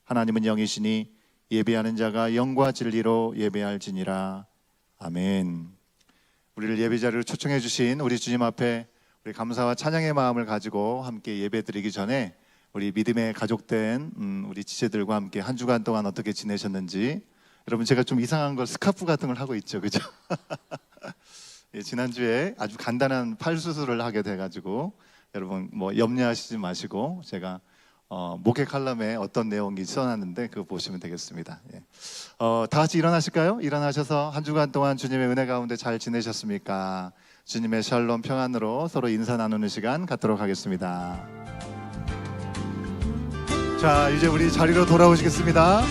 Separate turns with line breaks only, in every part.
하나님은 영이시니 예배하는 자가 영과 진리로 예배할지니라. 아멘. 우리를 예배 자리로 초청해 주신 우리 주님 앞에 우리 감사와 찬양의 마음을 가지고 함께 예배 드리기 전에 우리 믿음의 가족된 우리 지체들과 함께 한 주간 동안 어떻게 지내셨는지. 여러분, 제가 좀 이상한 걸 스카프 같은 걸 하고 있죠, 그죠? 예, 지난주에 아주 간단한 팔 수술을 하게 돼가지고 여러분 뭐 염려하시지 마시고 제가 목회 칼럼에 어떤 내용이 써놨는데 그거 보시면 되겠습니다. 예. 다 같이 일어나실까요? 일어나셔서 한 주간 동안 주님의 은혜 가운데 잘 지내셨습니까? 주님의 샬롬 평안으로 서로 인사 나누는 시간 갖도록 하겠습니다. 자, 이제 우리 자리로 돌아오시겠습니다.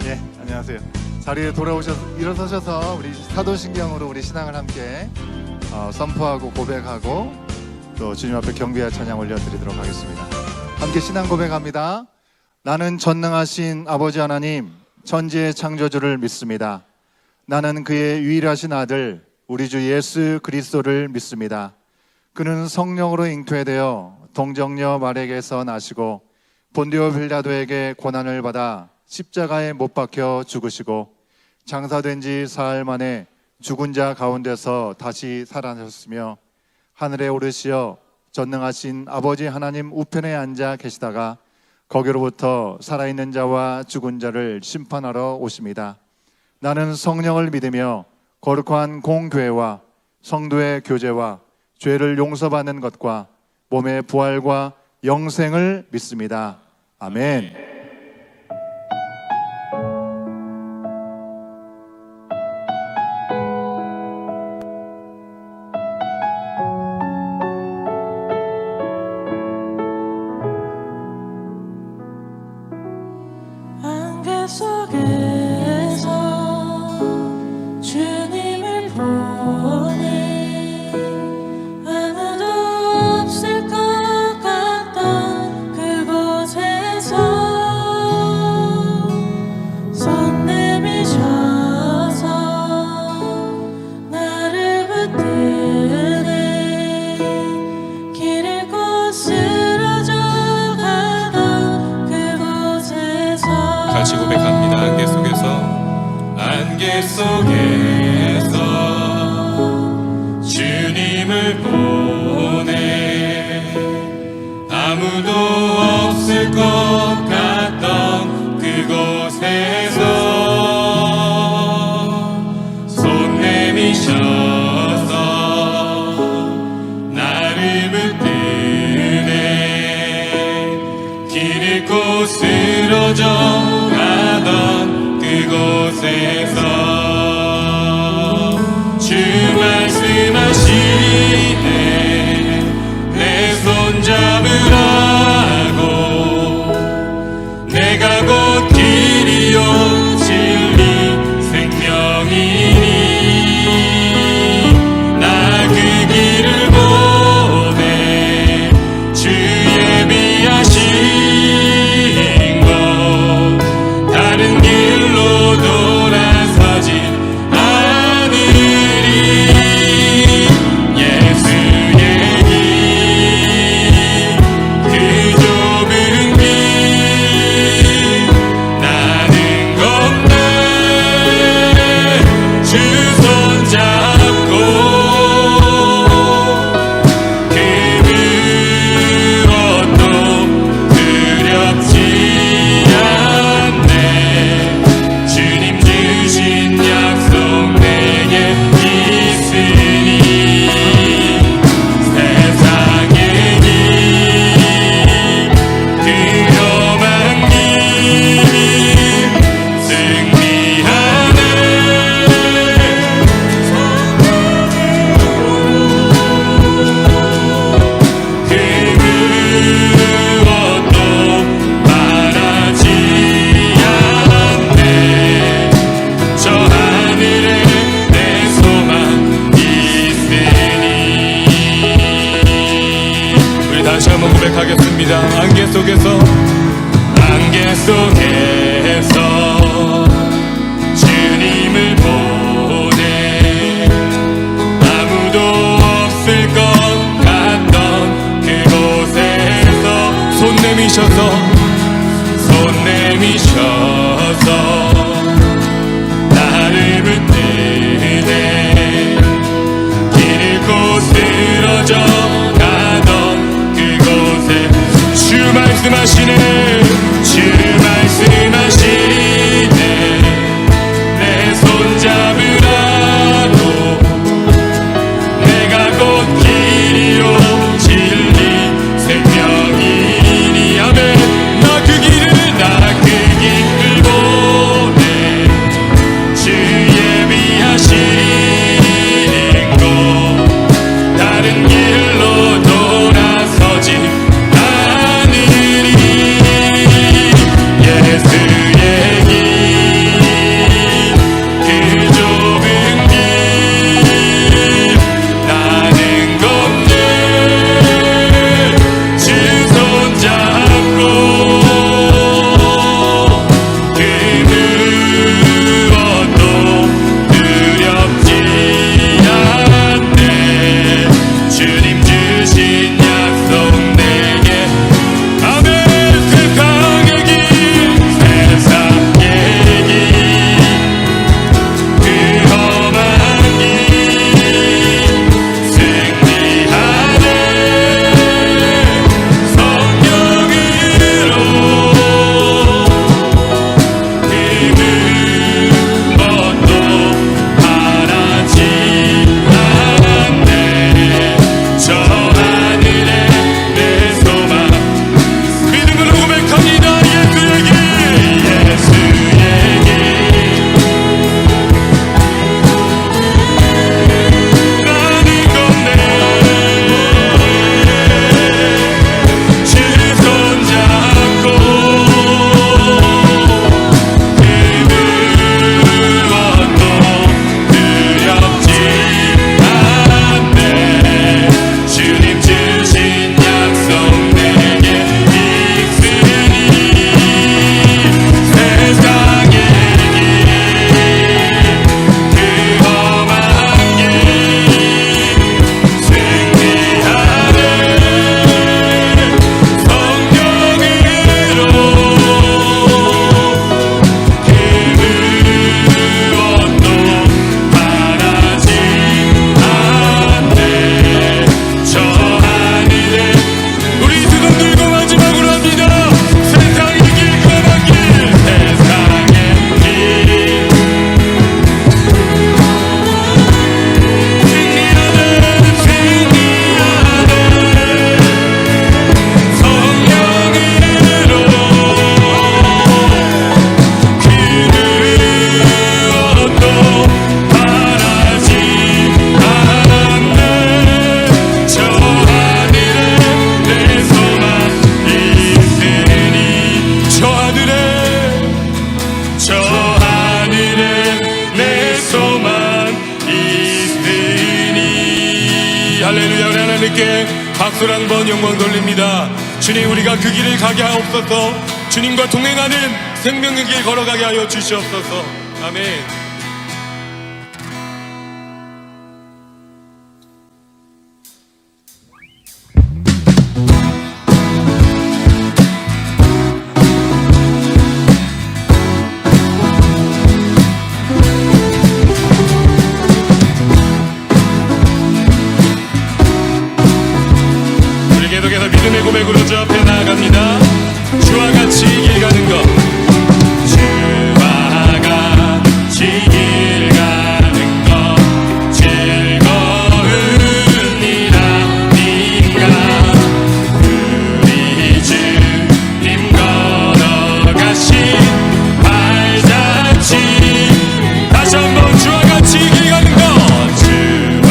예, 안녕하세요. 자리에 돌아오셔서 일어서셔서 우리 사도신경으로 우리 신앙을 함께 선포하고 고백하고 또 주님 앞에 경배와 찬양 올려드리도록 하겠습니다. 함께 신앙 고백합니다. 나는 전능하신 아버지 하나님, 천지의 창조주를 믿습니다. 나는 그의 유일하신 아들 우리 주 예수 그리스도를 믿습니다. 그는 성령으로 잉태되어 동정녀 마리아에게서 나시고 본디오 빌라도에게 고난을 받아 십자가에 못 박혀 죽으시고 장사된 지 사흘 만에 죽은 자 가운데서 다시 살아나셨으며 하늘에 오르시어 전능하신 아버지 하나님 우편에 앉아 계시다가 거기로부터 살아있는 자와 죽은 자를 심판하러 오십니다. 나는 성령을 믿으며 거룩한 공교회와 성도의 교제와 죄를 용서받는 것과 몸의 부활과 영생을 믿습니다. 아멘.
같이 고백합니다. 안개 속에서 주님을 보내 아무도 없을 것 같던 그곳에서 손 내미셔서 나를 붙드네 길 잃고 쓰러져 그곳에서 주 말씀하시네 내 손 잡으라고 내가 곧 길이요 진리 생명이니 나 그 길을 보내 주 예비하신 다른 길로 돌아서지 않으리 예수의 길 그 좁은 길 나는 걷네 주 손 잡고 그 무엇도 두렵지 않네 주님 주신 약속 내게 있으니 세상의 길 위험한 길 승리하네 그 무엇도 바라지 않네 저 하늘에 내 소망 있으니 우리 다시 한번 고백하겠습니다. 안개 속에서 주님을 보내 아무도 없을 것 같던 그곳에서 내미셔서 손 내미셔서 나를 붙드네 길 잃고 쓰러져 가던 그곳에 주 말씀하시네 주 말씀하시네 내 손 잡으라고 내가 곧 길이요 진리 생명이니 아멘 나 그 길을 보내 주 예비하시는 곳 다른 길로 돌아서지 않으리 예수의 길 그 좁은 길 나는 걷네 주 손잡고 그 무엇도 두렵지 않네 주님 주신 약속 내게 아멘 세상의 길 그 험한 길 승리하네 성령으로 그 무엇도 바라지 않네 저 하늘에 내 소망 믿음으로 고백합니다 예수의 길 나는 걷네 주 손잡고 그 무엇도 두렵지 않네 주님 주신 약속 내게 있으니 세상의 길 그 험한 길 승리하네 성령으로 그 무엇도 바라지 않네 저 하늘에 우리 두 손 들고 마지막으로 합니다 세상의 길 그 험한 길 세상의 길 저 하늘에 내 소망 있으니 할렐루야 우리 하나님께 박수를 한번 영광 돌립니다 주님 우리가 그 길을 가게 하옵소서 주님과 동행하는 생명의 길 걸어가게 하여 주시옵소서 아멘 우리 계속해서 믿음의 고백으로 주 앞에 나아갑니다 주와 같이 길 가는 것 주와 같이 길 가는 것 즐거운 일 아닌가 우리 주님 걸어가신 발자취 다시 한번 주와 같이 길 가는 것 주와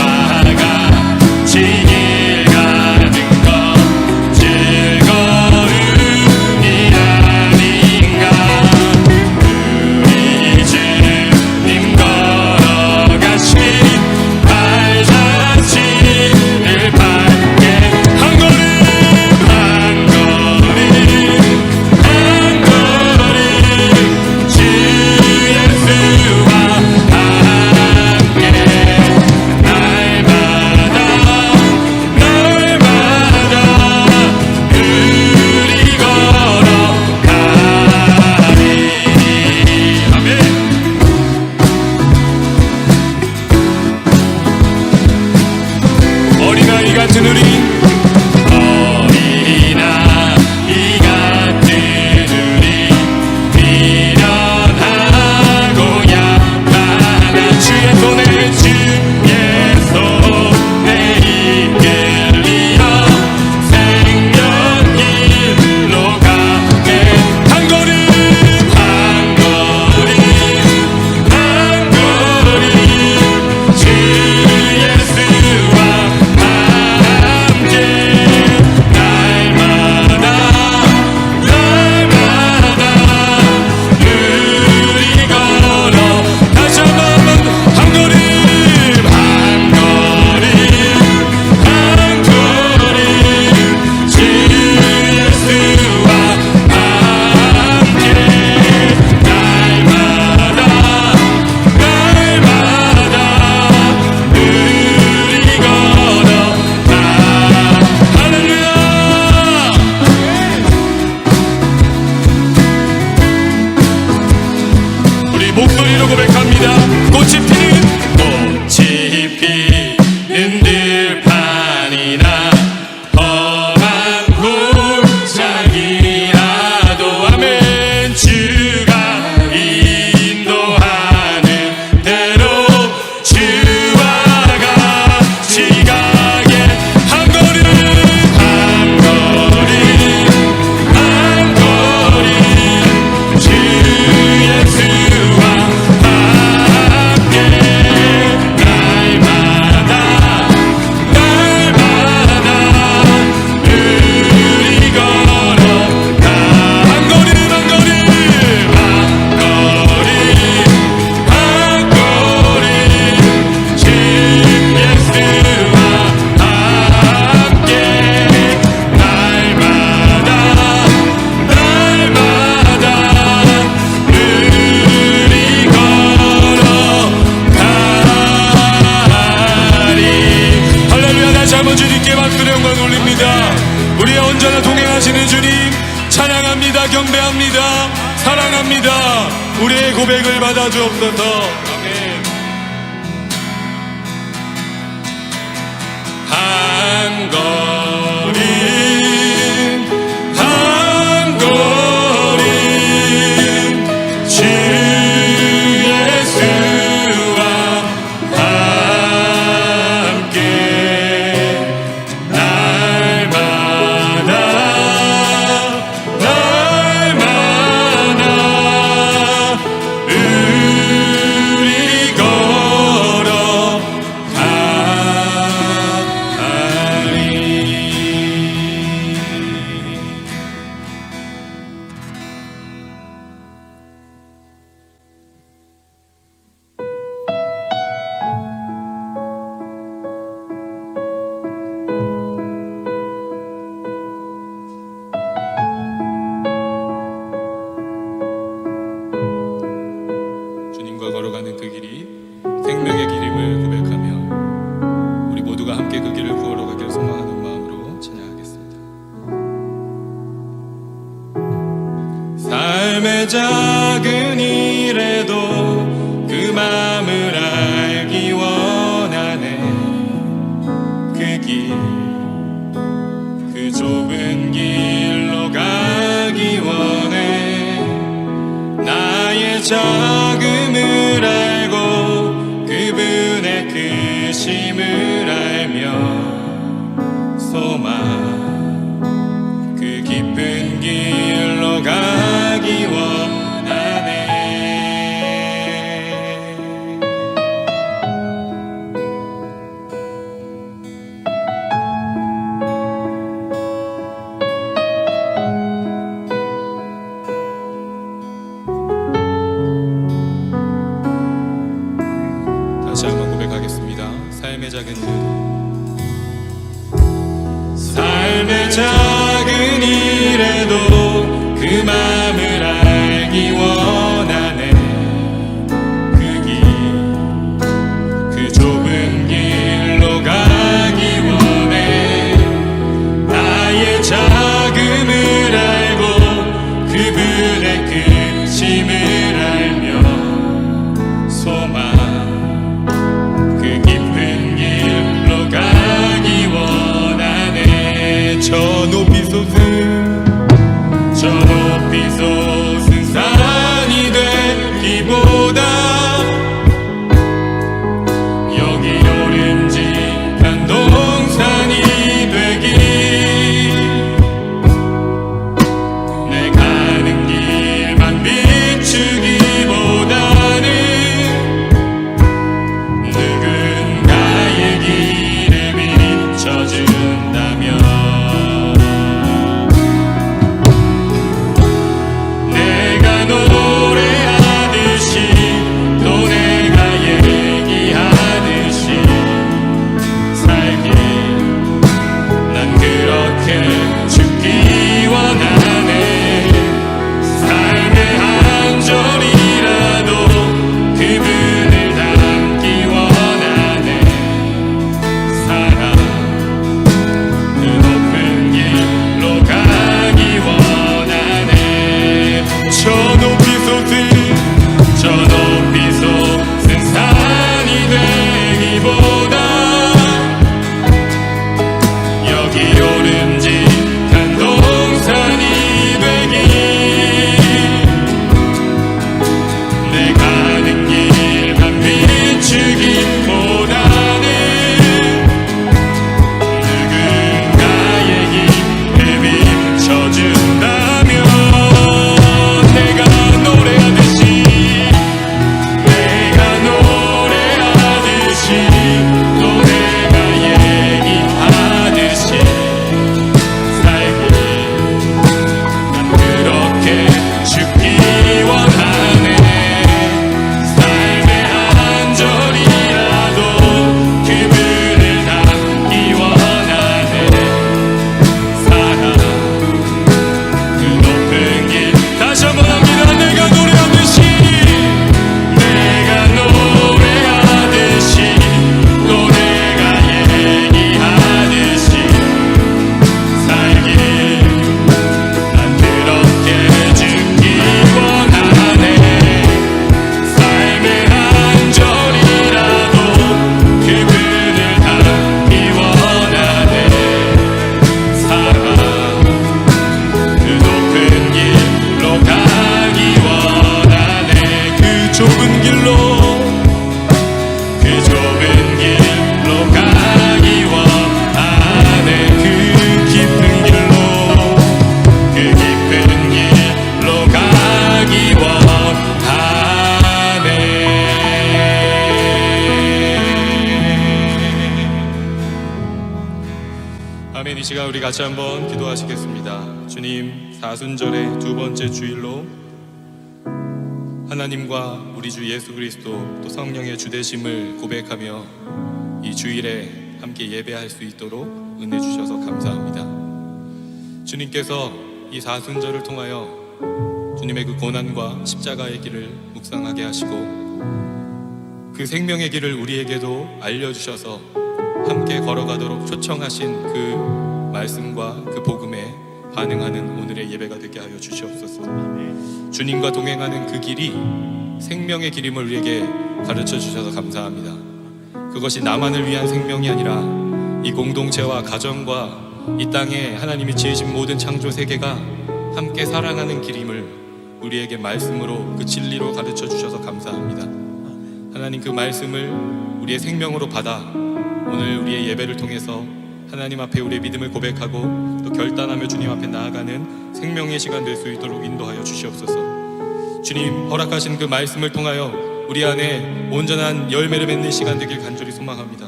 같이 길 가는 것 즐거운 일 아닌가 우리 주님 걸어가신 언제나 동행하시는 주님 찬양합니다. 경배합니다. 사랑합니다. 우리의 고백을 받아주옵소서. 아멘. 한 걸음 한 걸음 주 예수와 함께 날마다 우리 주님과 걸어가는 그 길이 생명의 길임을 고백하며 우리 모두가 함께 그 길을 걸어가길 소망하는 마음으로 찬양하겠습니다. 삶의 작은 일에도 그 마음을 알기 원하네. 그 길, 그 좁은 길로 가기 원해. 나의 작음을 알고 그분의 크심을 알며 소망 그 깊은 길로 가기 원하네. 다시 한번 고백하겠습니다. 삶의 작은 일에도 삶의 작은 일에도 그 마음을 알기 원하네. 그 길, 그 좁은 길로 가기 원해. 나의 작음을 알고 그분의 크심을 알며 소망 그 깊은 길로 가기 원하네. 저 높이 솟은 산이 되기보다 여기 오름직한 동산이 되기. 내 가는 길만 비추기보다는 누군가의 길을 비춰준다면 내가 노래하듯이 우리 같이 한번 기도하시겠습니다. 주님, 사순절의 두 번째 주일로 하나님과 우리 주 예수 그리스도 또 성령의 주되심을 고백하며 이 주일에 함께 예배할 수 있도록 은혜 주셔서 감사합니다. 주님께서 이 사순절을 통하여 주님의 그 고난과 십자가의 길을 묵상하게 하시고 그 생명의 길을 우리에게도 알려주셔서 함께 걸어가도록 초청하신 그 말씀과 그 복음에 반응하는 오늘의 예배가 되게 하여 주시옵소서. 주님과 동행하는 그 길이 생명의 길임을 우리에게 가르쳐 주셔서 감사합니다. 그것이 나만을 위한 생명이 아니라 이 공동체와 가정과 이 땅에 하나님이 지으신 모든 창조 세계가 함께 살아가는 길임을 우리에게 말씀으로 그 진리로 가르쳐 주셔서 감사합니다. 하나님, 그 말씀을 우리의 생명으로 받아 오늘 우리의 예배를 통해서 하나님 앞에 우리의 믿음을 고백하고 또 결단하며 주님 앞에 나아가는 생명의 시간 될 수 있도록 인도하여 주시옵소서. 주님, 허락하신 그 말씀을 통하여 우리 안에 온전한 열매를 맺는 시간 되길 간절히 소망합니다.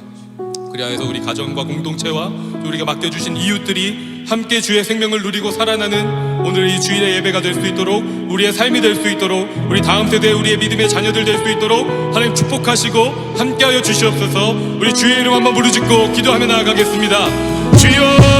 그리하여서 우리 가정과 공동체와 또 우리가 맡겨주신 이웃들이 함께 주의 생명을 누리고 살아나는 오늘 이 주일의 예배가 될 수 있도록, 우리의 삶이 될 수 있도록, 우리 다음 세대의 우리의 믿음의 자녀들 될 수 있도록 하나님 축복하시고 함께하여 주시옵소서. 우리 주의 이름 한번 부르짖고 기도하며 나아가겠습니다. 주여,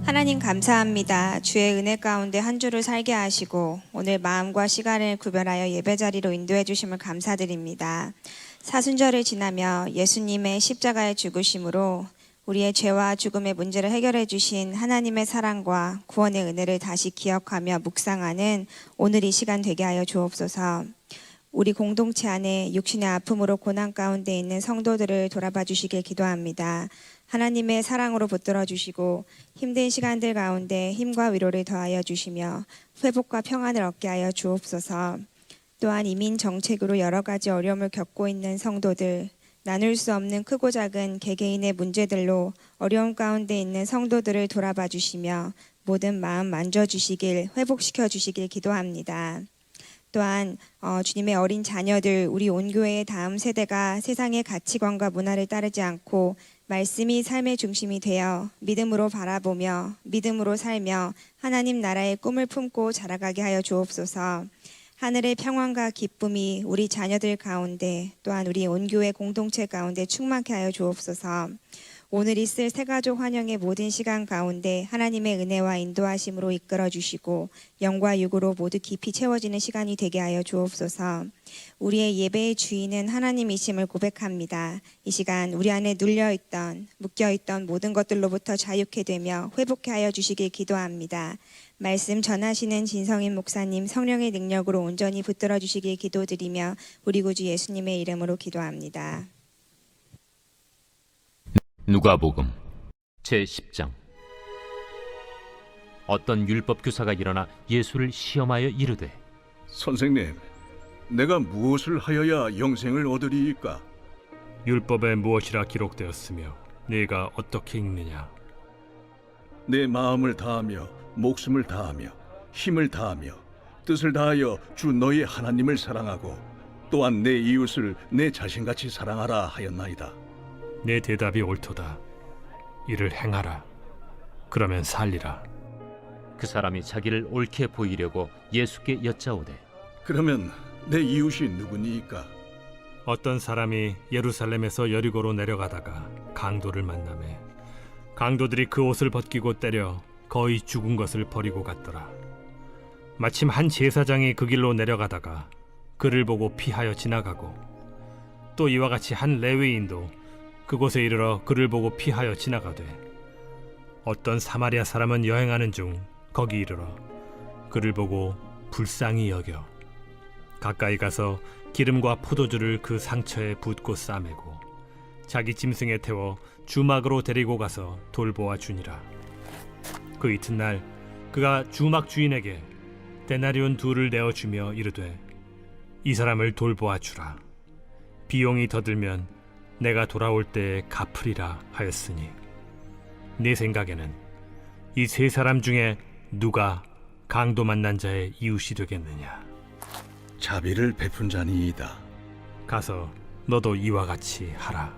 하나님 감사합니다. 주의 은혜 가운데 한 주를 살게 하시고 오늘 마음과 시간을 구별하여 예배 자리로 인도해 주심을 감사드립니다. 사순절을 지나며 예수님의 십자가의 죽으심으로 우리의 죄와 죽음의 문제를 해결해 주신 하나님의 사랑과 구원의 은혜를 다시 기억하며 묵상하는 오늘 이 시간 되게 하여 주옵소서. 우리 공동체 안에 육신의 아픔으로 고난 가운데 있는 성도들을 돌아봐 주시길 기도합니다. 하나님의 사랑으로 붙들어 주시고 힘든 시간들 가운데 힘과 위로를 더하여 주시며 회복과 평안을 얻게 하여 주옵소서. 또한 이민 정책으로 여러 가지 어려움을 겪고 있는 성도들, 나눌 수 없는 크고 작은 개개인의 문제들로 어려움 가운데 있는 성도들을 돌아봐 주시며 모든 마음 만져주시길, 회복시켜 주시길 기도합니다. 또한 주님의 어린 자녀들, 우리 온교회의 다음 세대가 세상의 가치관과 문화를 따르지 않고 말씀이 삶의 중심이 되어 믿음으로 바라보며 믿음으로 살며 하나님 나라의 꿈을 품고 자라가게 하여 주옵소서. 하늘의 평안과 기쁨이 우리 자녀들 가운데 또한 우리 온교회 공동체 가운데 충만케 하여 주옵소서. 오늘 있을 새가족 환영의 모든 시간 가운데 하나님의 은혜와 인도하심으로 이끌어 주시고 영과 육으로 모두 깊이 채워지는 시간이 되게 하여 주옵소서. 우리의 예배의 주인은 하나님이심을 고백합니다. 이 시간 우리 안에 눌려있던 묶여있던 모든 것들로부터 자유케 되며 회복케 하여 주시길 기도합니다. 말씀 전하시는 진성인 목사님 성령의 능력으로 온전히 붙들어 주시길 기도드리며 우리 구주 예수님의 이름으로 기도합니다.
누가복음 제10장. 어떤 율법 교사가 일어나 예수를 시험하여 이르되,
선생님, 내가 무엇을 하여야 영생을 얻으리이까?
율법에 무엇이라 기록되었으며 네가 어떻게 읽느냐?
내 마음을 다하며 목숨을 다하며 힘을 다하며 뜻을 다하여 주 너의 하나님을 사랑하고 또한 내 이웃을 내 자신같이 사랑하라 하였나이다.
내 대답이 옳도다. 이를 행하라. 그러면 살리라.
그 사람이 자기를 옳게 보이려고 예수께 여짜오되
그러면 내 이웃이 누구니이까?
어떤 사람이 예루살렘에서 여리고로 내려가다가 강도를 만나매 강도들이 그 옷을 벗기고 때려 거의 죽은 것을 버리고 갔더라. 마침 한 제사장이 그 길로 내려가다가 그를 보고 피하여 지나가고 또 이와 같이 한 레위인도 그곳에 이르러 그를 보고 피하여 지나가되 어떤 사마리아 사람은 여행하는 중 거기 이르러 그를 보고 불쌍히 여겨 가까이 가서 기름과 포도주를 그 상처에 붓고 싸매고 자기 짐승에 태워 주막으로 데리고 가서 돌보아 주니라. 그 이튿날 그가 주막 주인에게 데나리온 2를 내어주며 이르되 이 사람을 돌보아 주라. 비용이 더 들면 내가 돌아올 때에 갚으리라 하였으니 네 생각에는 이 3사람 중에 누가 강도 만난 자의 이웃이 되겠느냐?
자비를 베푼 자니이다.
가서 너도 이와 같이 하라.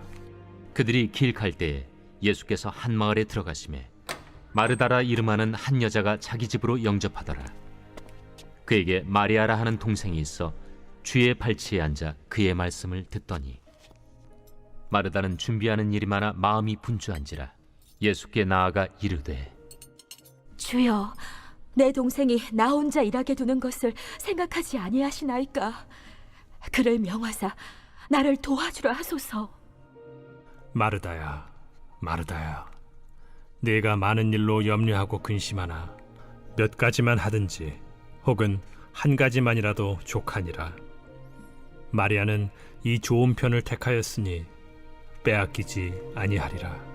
그들이 길 갈 때에 예수께서 한 마을에 들어가시매 마르다라 이름하는 한 여자가 자기 집으로 영접하더라. 그에게 마리아라 하는 동생이 있어 주의 발치에 앉아 그의 말씀을 듣더니 마르다는 준비하는 일이 많아 마음이 분주한지라 예수께 나아가 이르되
주여, 내 동생이 나 혼자 일하게 두는 것을 생각하지 아니하시나이까? 그를 명하사 나를 도와주라 하소서.
마르다야, 마르다야, 네가 많은 일로 염려하고 근심하나 몇 가지만 하든지 혹은 한 가지만이라도 족하니라. 마리아는 이 좋은 편을 택하였으니 빼앗기지 아니하리라.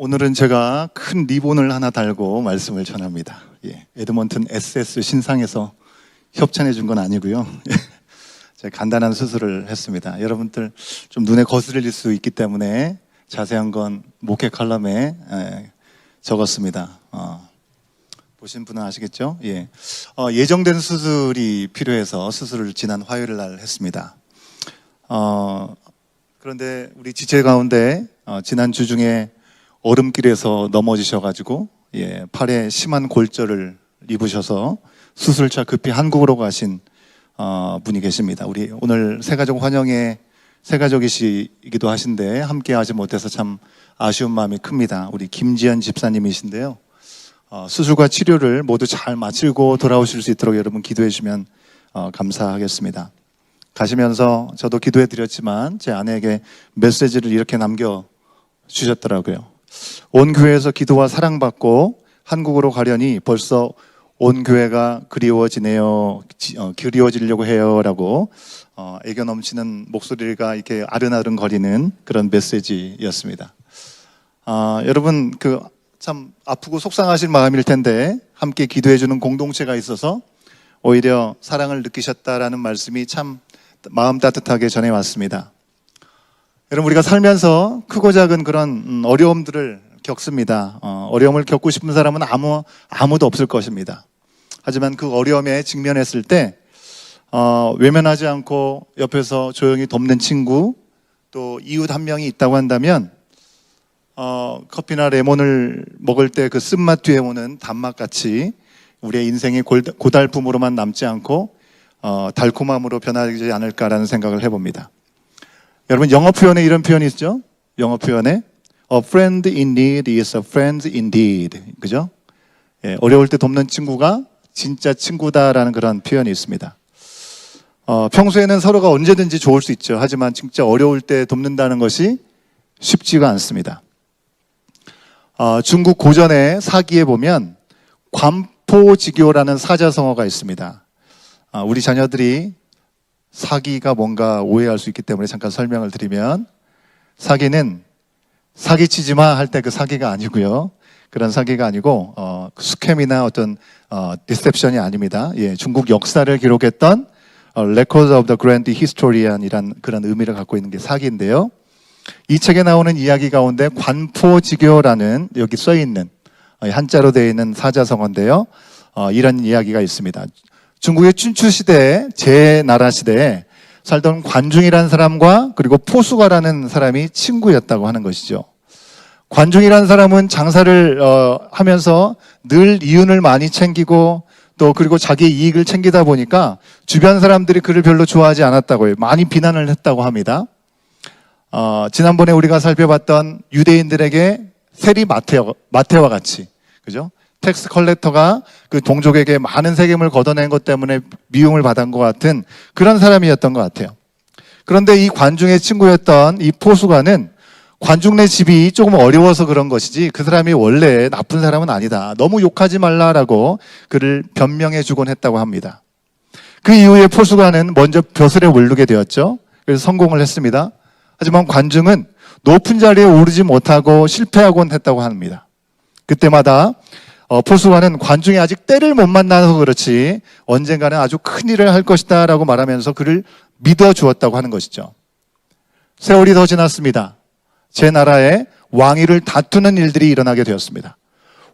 오늘은 제가 큰 리본을 하나 달고 말씀을 전합니다. 에드먼튼 SS 신상에서 협찬해 준 건 아니고요. 제가 간단한 수술을 했습니다. 여러분들 좀 눈에 거슬릴 수 있기 때문에 자세한 건 목회 칼럼에 적었습니다. 보신 분은 아시겠죠? 예정된 수술이 필요해서 수술을 지난 화요일 날 했습니다. 그런데 우리 지체 가운데 지난 주 중에 얼음길에서 넘어지셔가지고 팔에 심한 골절을 입으셔서 수술차 급히 한국으로 가신 분이 계십니다. 우리 오늘 새가족 환영회 새가족이시기도 하신데 함께 하지 못해서 참 아쉬운 마음이 큽니다. 우리 김지연 집사님이신데요. 수술과 치료를 모두 잘 마치고 돌아오실 수 있도록 여러분 기도해 주시면 감사하겠습니다. 가시면서 저도 기도해 드렸지만 제 아내에게 메시지를 이렇게 남겨주셨더라고요. 온 교회에서 기도와 사랑받고 한국으로 가려니 벌써 온 교회가 그리워지네요. 그리워지려고 해요. 라고 애교 넘치는 목소리가 이렇게 아른아른 거리는 그런 메시지였습니다. 여러분 참 아프고 속상하실 마음일 텐데 함께 기도해주는 공동체가 있어서 오히려 사랑을 느끼셨다라는 말씀이 참 마음 따뜻하게 전해왔습니다. 여러분 우리가 살면서 크고 작은 그런 어려움들을 겪습니다. 어려움을 겪고 싶은 사람은 아무도 없을 것입니다. 하지만 그 어려움에 직면했을 때 외면하지 않고 옆에서 조용히 돕는 친구 또 이웃 한 명이 있다고 한다면 커피나 레몬을 먹을 때 그 쓴맛 뒤에 오는 단맛 같이 우리의 인생이 고달픔으로만 남지 않고 달콤함으로 변하지 않을까라는 생각을 해봅니다. 여러분 영어 표현에 이런 표현이 있죠? 영어 표현에 A friend in need is a friend indeed. 그죠? 예, 어려울 때 돕는 친구가 진짜 친구다라는 그런 표현이 있습니다. 평소에는 서로가 언제든지 좋을 수 있죠. 하지만 진짜 어려울 때 돕는다는 것이 쉽지가 않습니다. 중국 고전의 사기에 보면 관포지교라는 사자성어가 있습니다. 우리 자녀들이 사기가 뭔가 오해할 수 있기 때문에 잠깐 설명을 드리면, 사기는 사기치지 마 할 때 그 사기가 아니고요. 그런 사기가 아니고 스캠이나 어떤 디셉션이 아닙니다. 예, 중국 역사를 기록했던 Records of the Grand Historian이란 그런 의미를 갖고 있는 게 사기인데요. 이 책에 나오는 이야기 가운데 관포지교라는 여기 써 있는 한자로 되어 있는 사자성어인데요. 이런 이야기가 있습니다. 중국의 춘추 시대에 제나라 시대에 살던 관중이라는 사람과 그리고 포수가라는 사람이 친구였다고 하는 것이죠. 관중이라는 사람은 장사를 하면서 늘 이윤을 많이 챙기고 또 그리고 자기 이익을 챙기다 보니까 주변 사람들이 그를 별로 좋아하지 않았다고 해요. 많이 비난을 했다고 합니다. 지난번에 우리가 살펴봤던 유대인들에게 세리 마태와 같이, 그죠? 텍스 컬렉터가 그 동족에게 많은 세금을 걷어낸 것 때문에 미움을 받은 것 같은 그런 사람이었던 것 같아요. 그런데 이 관중의 친구였던 이 포수가는 관중네 집이 조금 어려워서 그런 것이지 그 사람이 원래 나쁜 사람은 아니다. 너무 욕하지 말라라고 그를 변명해 주곤 했다고 합니다. 그 이후에 포수가는 먼저 벼슬에 오르게 되었죠. 그래서 성공을 했습니다. 하지만 관중은 높은 자리에 오르지 못하고 실패하곤 했다고 합니다. 그때마다 포수가는 관중이 아직 때를 못 만나서 그렇지 언젠가는 아주 큰 일을 할 것이다 라고 말하면서 그를 믿어주었다고 하는 것이죠. 세월이 더 지났습니다. 제 나라에 왕위를 다투는 일들이 일어나게 되었습니다.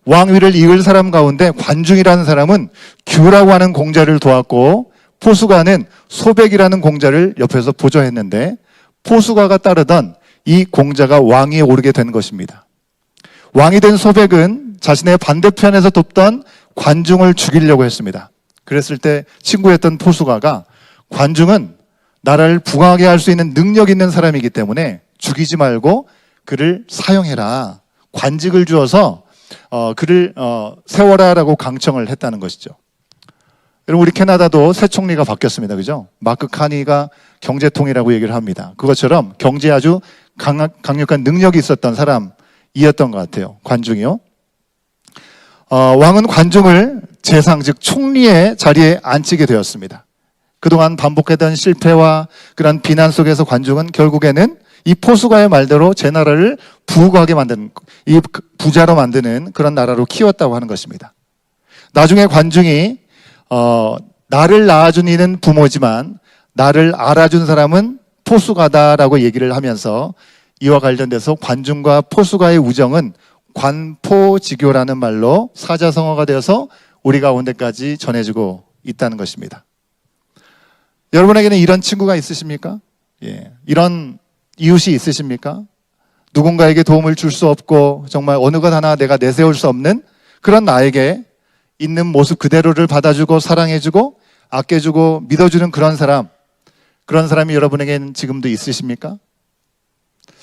왕위를 이을 사람 가운데 관중이라는 사람은 규라고 하는 공자를 도왔고 포수가는 소백이라는 공자를 옆에서 보조했는데 포수가가 따르던 이 공자가 왕위에 오르게 된 것입니다. 왕이 된 소백은 자신의 반대편에서 돕던 관중을 죽이려고 했습니다. 그랬을 때 친구였던 포수가가 관중은 나라를 부강하게 할 수 있는 능력 있는 사람이기 때문에 죽이지 말고 그를 사용해라. 관직을 주어서 그를 세워라라고 강청을 했다는 것이죠. 여러분 우리 캐나다도 새 총리가 바뀌었습니다. 그죠? 마크 카니가 경제통이라고 얘기를 합니다. 그것처럼 경제에 아주 강력한 능력이 있었던 사람이었던 것 같아요. 관중이요. 왕은 관중을 재상 즉 총리의 자리에 앉히게 되었습니다. 그동안 반복했던 실패와 그런 비난 속에서 관중은 결국에는 이 포수가의 말대로 제 나라를 부유하게 만드는, 이 부자로 만드는 그런 나라로 키웠다고 하는 것입니다. 나중에 관중이 나를 낳아준 이는 부모지만 나를 알아준 사람은 포수가다라고 얘기를 하면서 이와 관련돼서 관중과 포수가의 우정은 관포지교라는 말로 사자성어가 되어서 우리 가운데까지 전해지고 있다는 것입니다. 여러분에게는 이런 친구가 있으십니까? 예, 이런 이웃이 있으십니까? 누군가에게 도움을 줄 수 없고 정말 어느 것 하나 내가 내세울 수 없는 그런 나에게 있는 모습 그대로를 받아주고 사랑해주고 아껴주고 믿어주는 그런 사람이 여러분에게는 지금도 있으십니까?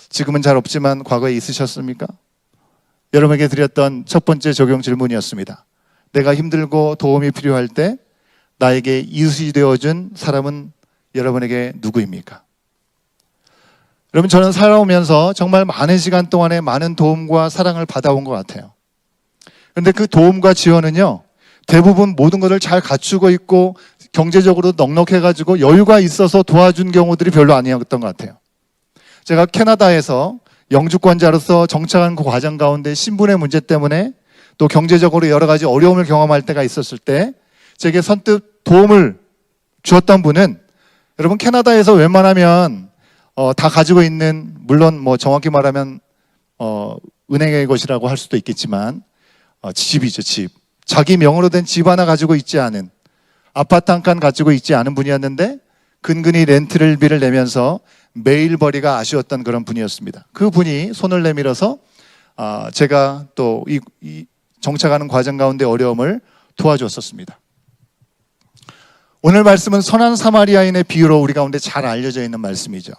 지금은 잘 없지만 과거에 있으셨습니까? 여러분에게 드렸던 첫 번째 적용 질문이었습니다. 내가 힘들고 도움이 필요할 때 나에게 이웃이 되어준 사람은 여러분에게 누구입니까? 여러분 저는 살아오면서 정말 많은 시간 동안에 많은 도움과 사랑을 받아온 것 같아요. 그런데 그 도움과 지원은요, 대부분 모든 것을 잘 갖추고 있고 경제적으로 넉넉해가지고 여유가 있어서 도와준 경우들이 별로 아니었던 것 같아요. 제가 캐나다에서 영주권자로서 정착한 그 과정 가운데 신분의 문제 때문에 또 경제적으로 여러 가지 어려움을 경험할 때가 있었을 때 제게 선뜻 도움을 주었던 분은 여러분 캐나다에서 웬만하면 다 가지고 있는 물론 뭐 정확히 말하면 은행의 것이라고 할 수도 있겠지만 집이죠. 집. 자기 명으로 된 집 하나 가지고 있지 않은 아파트 한 칸 가지고 있지 않은 분이었는데 근근히 렌트비를 내면서 매일 벌이가 아쉬웠던 그런 분이었습니다. 그 분이 손을 내밀어서 제가 또 이 정착하는 과정 가운데 어려움을 도와주었었습니다. 오늘 말씀은 선한 사마리아인의 비유로 우리 가운데 잘 알려져 있는 말씀이죠.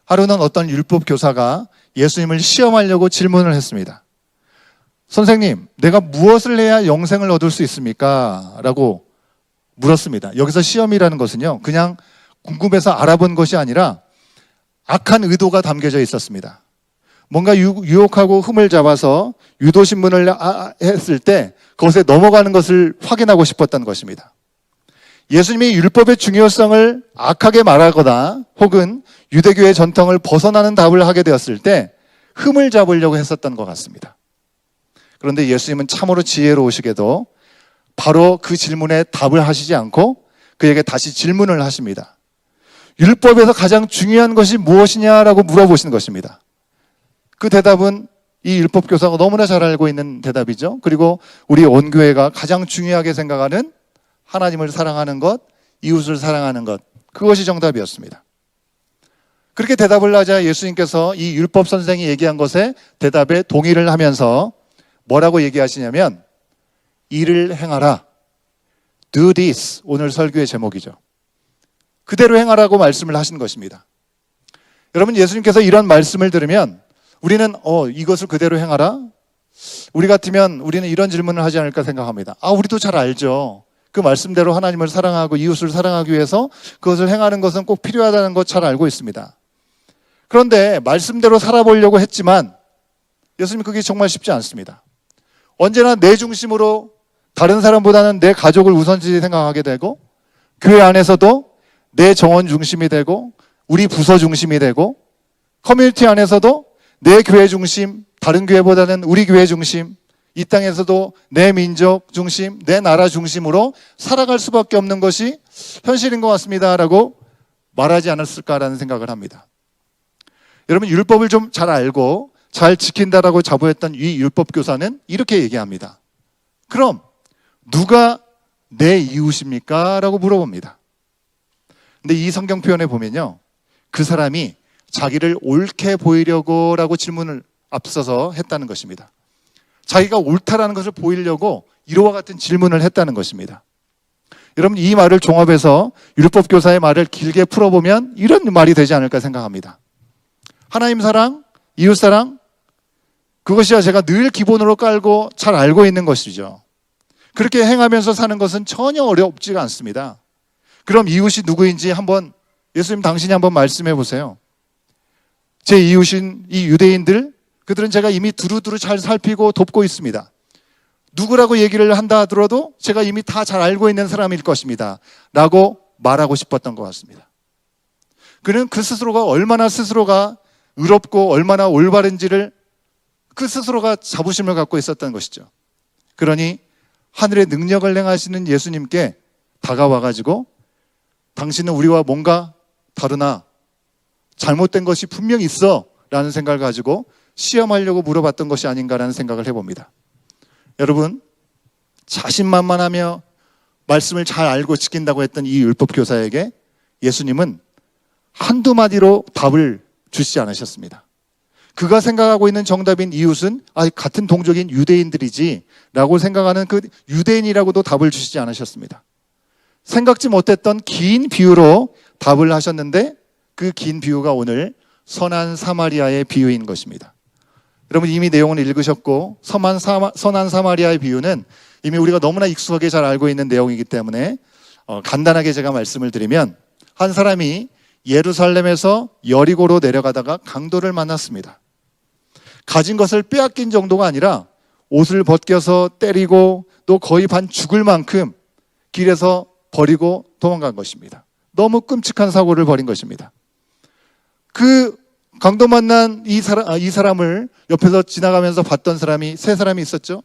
하루는 어떤 율법 교사가 예수님을 시험하려고 질문을 했습니다. 선생님, 내가 무엇을 해야 영생을 얻을 수 있습니까? 라고 물었습니다. 여기서 시험이라는 것은요, 그냥 궁금해서 알아본 것이 아니라 악한 의도가 담겨져 있었습니다. 뭔가 유혹하고 흠을 잡아서 유도신문을 했을 때 그것에 넘어가는 것을 확인하고 싶었던 것입니다. 예수님이 율법의 중요성을 악하게 말하거나 혹은 유대교의 전통을 벗어나는 답을 하게 되었을 때 흠을 잡으려고 했었던 것 같습니다. 그런데 예수님은 참으로 지혜로우시게도 바로 그 질문에 답을 하시지 않고 그에게 다시 질문을 하십니다. 율법에서 가장 중요한 것이 무엇이냐라고 물어보시는 것입니다. 그 대답은 이 율법 교사가 너무나 잘 알고 있는 대답이죠. 그리고 우리 온 교회가 가장 중요하게 생각하는 하나님을 사랑하는 것, 이웃을 사랑하는 것, 그것이 정답이었습니다. 그렇게 대답을 하자 예수님께서 이 율법 선생이 얘기한 것에 대답에 동의를 하면서 뭐라고 얘기하시냐면 이를 행하라. Do this. 오늘 설교의 제목이죠. 그대로 행하라고 말씀을 하신 것입니다. 여러분, 예수님께서 이런 말씀을 들으면 우리는 이것을 그대로 행하라? 우리 같으면 우리는 이런 질문을 하지 않을까 생각합니다. 우리도 잘 알죠. 그 말씀대로 하나님을 사랑하고 이웃을 사랑하기 위해서 그것을 행하는 것은 꼭 필요하다는 것 잘 알고 있습니다. 그런데 말씀대로 살아보려고 했지만 예수님 그게 정말 쉽지 않습니다. 언제나 내 중심으로 다른 사람보다는 내 가족을 우선시 생각하게 되고 교회 안에서도 내 정원 중심이 되고 우리 부서 중심이 되고 커뮤니티 안에서도 내 교회 중심, 다른 교회보다는 우리 교회 중심, 이 땅에서도 내 민족 중심, 내 나라 중심으로 살아갈 수밖에 없는 것이 현실인 것 같습니다라고 말하지 않았을까라는 생각을 합니다. 여러분, 율법을 좀 잘 알고 잘 지킨다라고 자부했던 이 율법 교사는 이렇게 얘기합니다. 그럼 누가 내 이웃입니까? 라고 물어봅니다. 근데 이 성경 표현에 보면요, 그 사람이 자기를 옳게 보이려고 라고 질문을 앞서서 했다는 것입니다. 자기가 옳다라는 것을 보이려고 이와 같은 질문을 했다는 것입니다. 여러분, 이 말을 종합해서 율법 교사의 말을 길게 풀어보면 이런 말이 되지 않을까 생각합니다. 하나님 사랑, 이웃 사랑, 그것이야 제가 늘 기본으로 깔고 잘 알고 있는 것이죠. 그렇게 행하면서 사는 것은 전혀 어렵지가 않습니다. 그럼 이웃이 누구인지 한번 예수님 당신이 한번 말씀해 보세요. 제 이웃인 이 유대인들, 그들은 제가 이미 두루두루 잘 살피고 돕고 있습니다. 누구라고 얘기를 한다 하더라도 제가 이미 다 잘 알고 있는 사람일 것입니다 라고 말하고 싶었던 것 같습니다. 그는 그 스스로가 얼마나 스스로가 의롭고 얼마나 올바른지를 그 스스로가 자부심을 갖고 있었던 것이죠. 그러니 하늘의 능력을 행하시는 예수님께 다가와가지고 당신은 우리와 뭔가 다르나 잘못된 것이 분명히 있어 라는 생각을 가지고 시험하려고 물어봤던 것이 아닌가라는 생각을 해봅니다. 여러분, 자신만만하며 말씀을 잘 알고 지킨다고 했던 이 율법 교사에게 예수님은 한두 마디로 답을 주시지 않으셨습니다. 그가 생각하고 있는 정답인 이웃은 같은 동족인 유대인들이지 라고 생각하는 그 유대인이라고도 답을 주시지 않으셨습니다. 생각지 못했던 긴 비유로 답을 하셨는데 그 긴 비유가 오늘 선한 사마리아의 비유인 것입니다. 여러분, 이미 내용을 읽으셨고 선한 사마리아의 비유는 이미 우리가 너무나 익숙하게 잘 알고 있는 내용이기 때문에 간단하게 제가 말씀을 드리면 한 사람이 예루살렘에서 여리고로 내려가다가 강도를 만났습니다. 가진 것을 빼앗긴 정도가 아니라 옷을 벗겨서 때리고 또 거의 반 죽을 만큼 길에서 버리고 도망간 것입니다. 너무 끔찍한 사고를 벌인 것입니다. 그 강도 만난 이 사람을 옆에서 지나가면서 봤던 사람이 세 사람이 있었죠.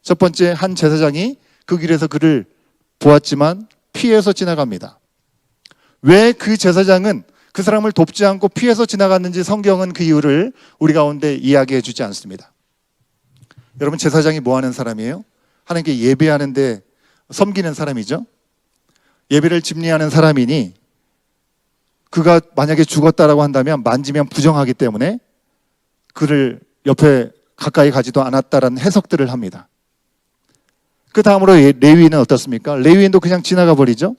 첫 번째, 한 제사장이 그 길에서 그를 보았지만 피해서 지나갑니다. 왜 그 제사장은 그 사람을 돕지 않고 피해서 지나갔는지 성경은 그 이유를 우리 가운데 이야기해 주지 않습니다. 여러분, 제사장이 뭐 하는 사람이에요? 하나님께 예배하는데 섬기는 사람이죠. 예배를 집리하는 사람이니 그가 만약에 죽었다라고 한다면 만지면 부정하기 때문에 그를 옆에 가까이 가지도 않았다라는 해석들을 합니다. 그 다음으로 레위인은 어떻습니까? 레위인도 그냥 지나가 버리죠.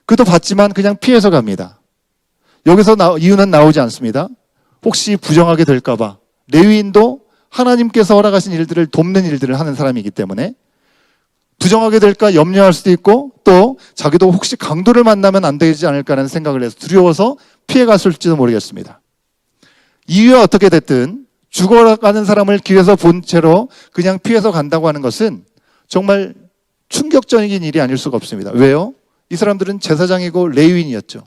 그도 받지만 그냥 피해서 갑니다. 여기서 이유는 나오지 않습니다. 혹시 부정하게 될까 봐. 레위인도 하나님께서 허락하신 일들을 돕는 일들을 하는 사람이기 때문에 부정하게 될까 염려할 수도 있고, 또 자기도 혹시 강도를 만나면 안 되지 않을까라는 생각을 해서 두려워서 피해갔을지도 모르겠습니다. 이유가 어떻게 됐든 죽어가는 사람을 길에서 본 채로 그냥 피해서 간다고 하는 것은 정말 충격적인 일이 아닐 수가 없습니다. 왜요? 이 사람들은 제사장이고 레위인이었죠.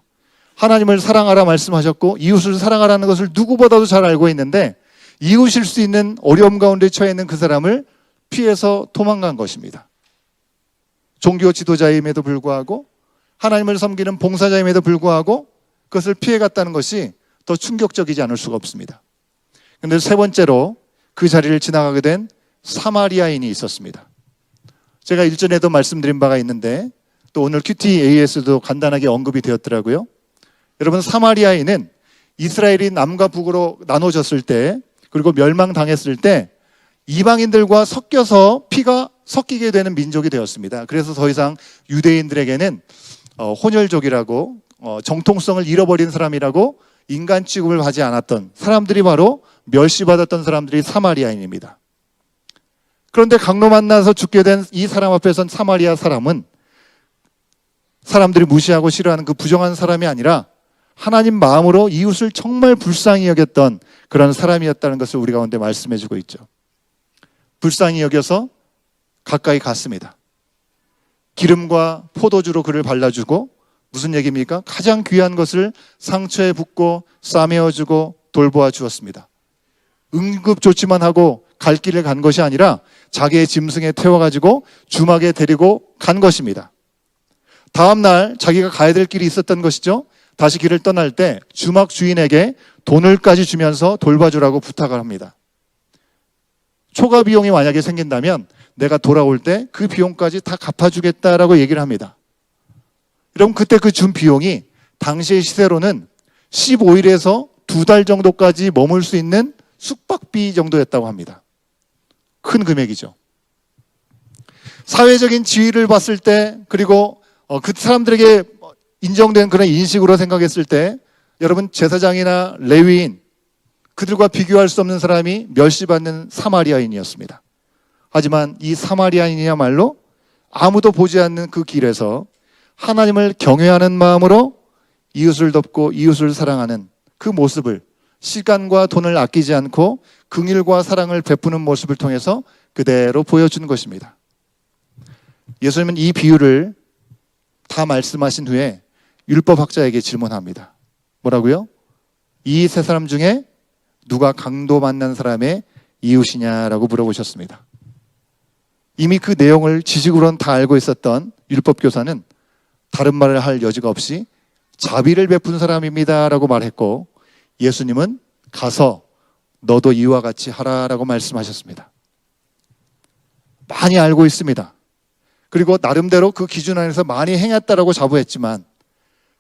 하나님을 사랑하라 말씀하셨고 이웃을 사랑하라는 것을 누구보다도 잘 알고 있는데, 이웃일 수 있는 어려움 가운데 처해 있는 그 사람을 피해서 도망간 것입니다. 종교 지도자임에도 불구하고, 하나님을 섬기는 봉사자임에도 불구하고 그것을 피해갔다는 것이 더 충격적이지 않을 수가 없습니다. 그런데 세 번째로 그 자리를 지나가게 된 사마리아인이 있었습니다. 제가 일전에도 말씀드린 바가 있는데 또 오늘 QTA에서도 간단하게 언급이 되었더라고요. 여러분, 사마리아인은 이스라엘이 남과 북으로 나눠졌을 때, 그리고 멸망당했을 때 이방인들과 섞여서 피가 섞이게 되는 민족이 되었습니다. 그래서 더 이상 유대인들에게는 혼혈족이라고, 정통성을 잃어버린 사람이라고 인간 취급을 하지 않았던 사람들이 바로 멸시받았던 사람들이 사마리아인입니다. 그런데 강로 만나서 죽게 된 이 사람 앞에 선 사마리아 사람은 사람들이 무시하고 싫어하는 그 부정한 사람이 아니라 하나님 마음으로 이웃을 정말 불쌍히 여겼던 그런 사람이었다는 것을 우리 가운데 말씀해주고 있죠. 불쌍히 여겨서 가까이 갔습니다. 기름과 포도주로 그를 발라주고, 무슨 얘기입니까? 가장 귀한 것을 상처에 붓고 싸매어주고 돌보아 주었습니다. 응급조치만 하고 갈 길을 간 것이 아니라 자기의 짐승에 태워가지고 주막에 데리고 간 것입니다. 다음 날 자기가 가야 될 길이 있었던 것이죠. 다시 길을 떠날 때 주막 주인에게 돈을까지 주면서 돌봐주라고 부탁을 합니다. 초과 비용이 만약에 생긴다면 내가 돌아올 때 그 비용까지 다 갚아주겠다라고 얘기를 합니다. 여러분, 그때 그 준 비용이 당시의 시세로는 15일에서 2달 정도까지 머물 수 있는 숙박비 정도였다고 합니다. 큰 금액이죠. 사회적인 지위를 봤을 때, 그리고 그 사람들에게 인정된 그런 인식으로 생각했을 때, 여러분, 제사장이나 레위인, 그들과 비교할 수 없는 사람이 멸시받는 사마리아인이었습니다. 하지만 이 사마리아인이야말로 아무도 보지 않는 그 길에서 하나님을 경외하는 마음으로 이웃을 돕고 이웃을 사랑하는 그 모습을, 시간과 돈을 아끼지 않고 긍휼과 사랑을 베푸는 모습을 통해서 그대로 보여준 것입니다. 예수님은 이 비유를 다 말씀하신 후에 율법학자에게 질문합니다. 뭐라고요? 이 세 사람 중에 누가 강도 만난 사람의 이웃이냐라고 물어보셨습니다. 이미 그 내용을 지식으로는 다 알고 있었던 율법교사는 다른 말을 할 여지가 없이 자비를 베푼 사람입니다라고 말했고, 예수님은 가서 너도 이와 같이 하라라고 말씀하셨습니다. 많이 알고 있습니다. 그리고 나름대로 그 기준 안에서 많이 행했다라고 자부했지만,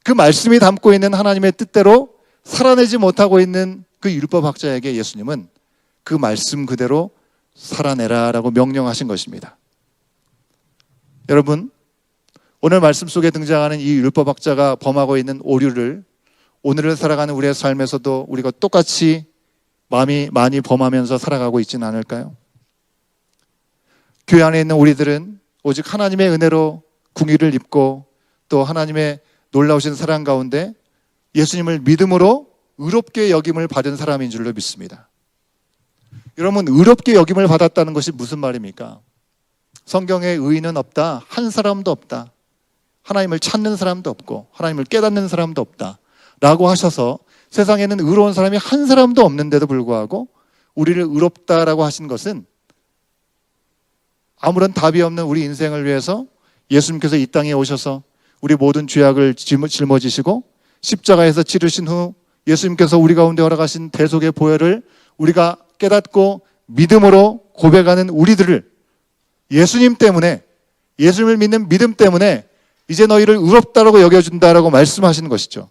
그 말씀이 담고 있는 하나님의 뜻대로 살아내지 못하고 있는 그 율법학자에게 예수님은 그 말씀 그대로 살아내라라고 명령하신 것입니다. 여러분, 오늘 말씀 속에 등장하는 이 율법학자가 범하고 있는 오류를 오늘을 살아가는 우리의 삶에서도 우리가 똑같이 마음이 많이 범하면서 살아가고 있지는 않을까요? 교회 안에 있는 우리들은 오직 하나님의 은혜로 궁유를 입고 또 하나님의 놀라우신 사랑 가운데 예수님을 믿음으로 의롭게 여김을 받은 사람인 줄로 믿습니다. 여러분, 의롭게 여김을 받았다는 것이 무슨 말입니까? 성경에 의인은 없다, 한 사람도 없다, 하나님을 찾는 사람도 없고 하나님을 깨닫는 사람도 없다 라고 하셔서 세상에는 의로운 사람이 한 사람도 없는데도 불구하고 우리를 의롭다라고 하신 것은 아무런 답이 없는 우리 인생을 위해서 예수님께서 이 땅에 오셔서 우리 모든 죄악을 짊어지시고 십자가에서 치르신 후 예수님께서 우리 가운데 허락하신 대속의 보혈을 우리가 깨닫고 믿음으로 고백하는 우리들을 예수님 때문에, 예수님을 믿는 믿음 때문에 이제 너희를 의롭다라고 여겨준다라고 말씀하시는 것이죠.